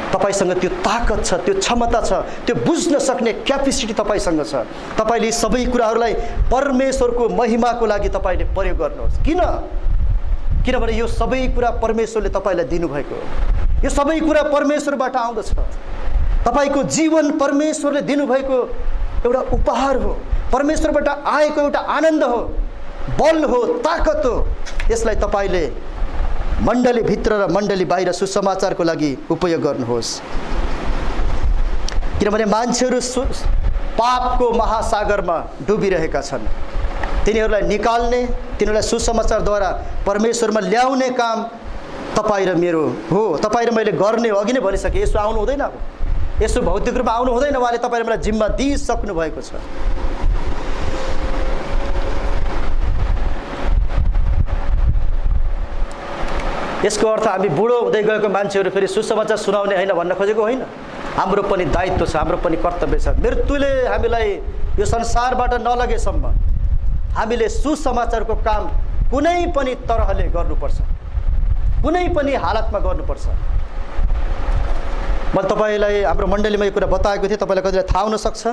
तपाईसँग त्यो ताकत छ, त्यो क्षमता छ, त्यो बुझ्न सक्ने क्यापेसिटी तपाईसँग छ। तपाईँले सबै कुराहरूलाई परमेश्वरको महिमाको लागि तपाईँले प्रयोग गर्नुहोस्। किनभने यो सबै कुरा परमेश्वरले तपाईँलाई दिनुभएको हो। यो सबै कुरा परमेश्वरबाट आउँदछ। तपाईको जीवन परमेश्वरले दिनुभएको एउटा उपहार हो, परमेश्वरबाट आएको एउटा आनन्द हो, बल हो, ताकत हो। यसलाई तपाईले मण्डली भित्र र मण्डली बाहिर सुसमाचारको लागि उपयोग गर्नुहोस्। किनभने मान्छेहरू पापको महासागरमा डुबिरहेका छन्। तिनीहरूलाई निकाल्ने, तिनीहरूलाई सुसमाचारद्वारा परमेश्वरमा ल्याउने काम तपाईँ र मेरो हो। तपाईँ र मैले गर्ने हो। अघि नै भनिसकेँ, यसो आउनु हुँदैन, अब यसो भौतिक रूपमा आउनु हुँदैन। उहाँले तपाईँ र मलाई जिम्मा दिइसक्नु भएको छ। यसको अर्थ हामी बुढो हुँदै गएको मान्छेहरू फेरि सुसमाचार सुनाउने होइन भन्न खोजेको होइन। हाम्रो पनि दायित्व छ, हाम्रो पनि कर्तव्य छ। मृत्युले हामीलाई यो संसारबाट नलगेसम्म हामीले सुसमाचारको काम कुनै पनि तरहले गर्नुपर्छ, कुनै पनि हालतमा गर्नुपर्छ। म तपाईलाई हाम्रो मण्डलीमा यो कुरा बताएको थिएँ, तपाईँलाई कतिलाई थाहा हुनसक्छ।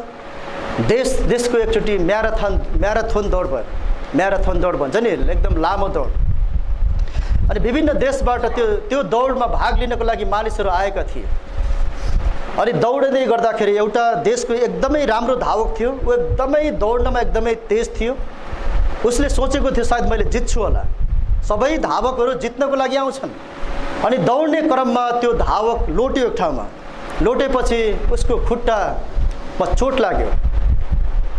देशको एकचोटि म्याराथन दौड भयो। म्याराथन दौड भन्छ नि, एकदम लामो दौड। अनि विभिन्न देशबाट त्यो दौडमा भाग लिनको लागि मानिसहरू आएका थिए। अनि दौड्दै गर्दाखेरि एउटा देशको एकदमै राम्रो धावक थियो, ऊ एकदमै दौड्नमा एकदमै तेज थियो। उसले सोचेको थियो सायद मैले जित्छु होला। सबै धावकहरू जित्नको लागि आउँछन्। अनि दौड्ने क्रममा त्यो धावक लोट्यो एक ठाउँमा। लोटेपछि उसको खुट्टामा चोट लाग्यो।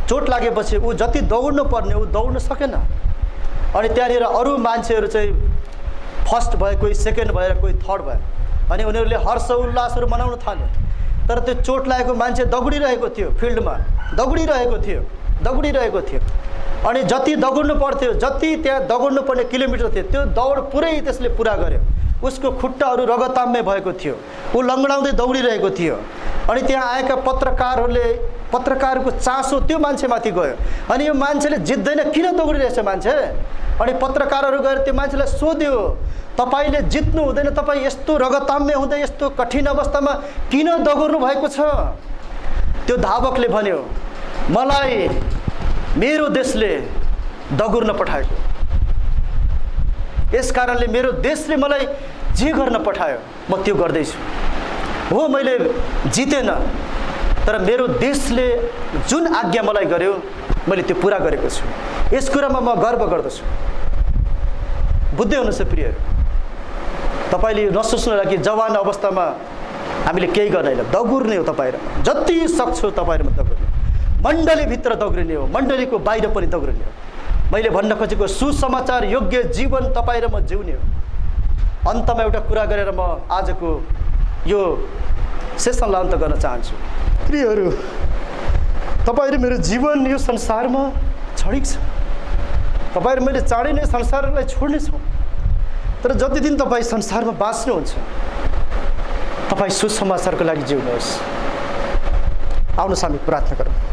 चोट लागेपछि ऊ जति दौड्नु पर्ने ऊ दौड्न सकेन। अनि त्यहाँनिर अरू मान्छेहरू चाहिँ फर्स्ट भयो, कोही सेकेन्ड भएर कोही थर्ड भयो। अनि उनीहरूले हर्ष उल्लासहरू मनाउन थाल्यो। तर त्यो चोट लागेको मान्छे दौडिरहेको थियो, फिल्डमा दौडिरहेको थियो। अनि जति दौड्नु पर्थ्यो, जति त्यहाँ दौड्नु पर्ने किलोमिटर थियो, त्यो दौड पुरै त्यसले पुरा गर्यो। उसको खुट्टाहरू रगताम्य भएको थियो। ऊ लङ्गडाउँदै दौडिरहेको थियो। अनि त्यहाँ आएका पत्रकारको चासो त्यो मान्छेमाथि गयो। अनि यो मान्छेले जित्दैन, किन दौडिरहेछ मान्छे? अनि पत्रकारहरू गएर त्यो मान्छेलाई सोध्यो, तपाईले जित्नु हुँदैन, तपाईँ यस्तो रगताम्य हुँदै यस्तो कठिन अवस्थामा किन दौड्नु भएको छ? त्यो धावकले भन्यो, मलाई मेरो देशले दौड्न पठाएको, यस कारणले मेरो देशले मलाई जे गर्न पठायो म त्यो गर्दैछु। हो, मैले जितेन, तर मेरो देशले जुन आज्ञा मलाई गर्यो मैले त्यो पुरा गरेको छु। यस कुरामा म गर्व गर्दछु। बुझ्दै हुनुहुन्छ प्रियहरू, तपाईँले यो नसोच्नुहोला कि जवान अवस्थामा हामीले केही गर्दैन। दौड्ने हो तपाईँ र, जति सक्छु तपाईँ र म दौड्ने। मण्डलीभित्र दौड्ने हो, मण्डलीको बाहिर पनि दौड्ने हो। मैले भन्न खोजेको सुसमाचार योग्य जीवन तपाईँ र म जिउने हो। अन्तमा एउटा कुरा गरेर म आजको यो सेसनलाई अन्त गर्न चाहन्छु। प्रियहरू, तपाईँ र मेरो जीवन यो संसारमा क्षणिक छ। तपाईँ र मैले चाँडै नै संसारलाई छोड्नेछौँ। तर जति दिन तपाईँ संसारमा बाँच्नुहुन्छ, तपाईँ सुसमाचारको लागि जिउनुहोस्। आउनुहोस् हामी प्रार्थना गरौँ।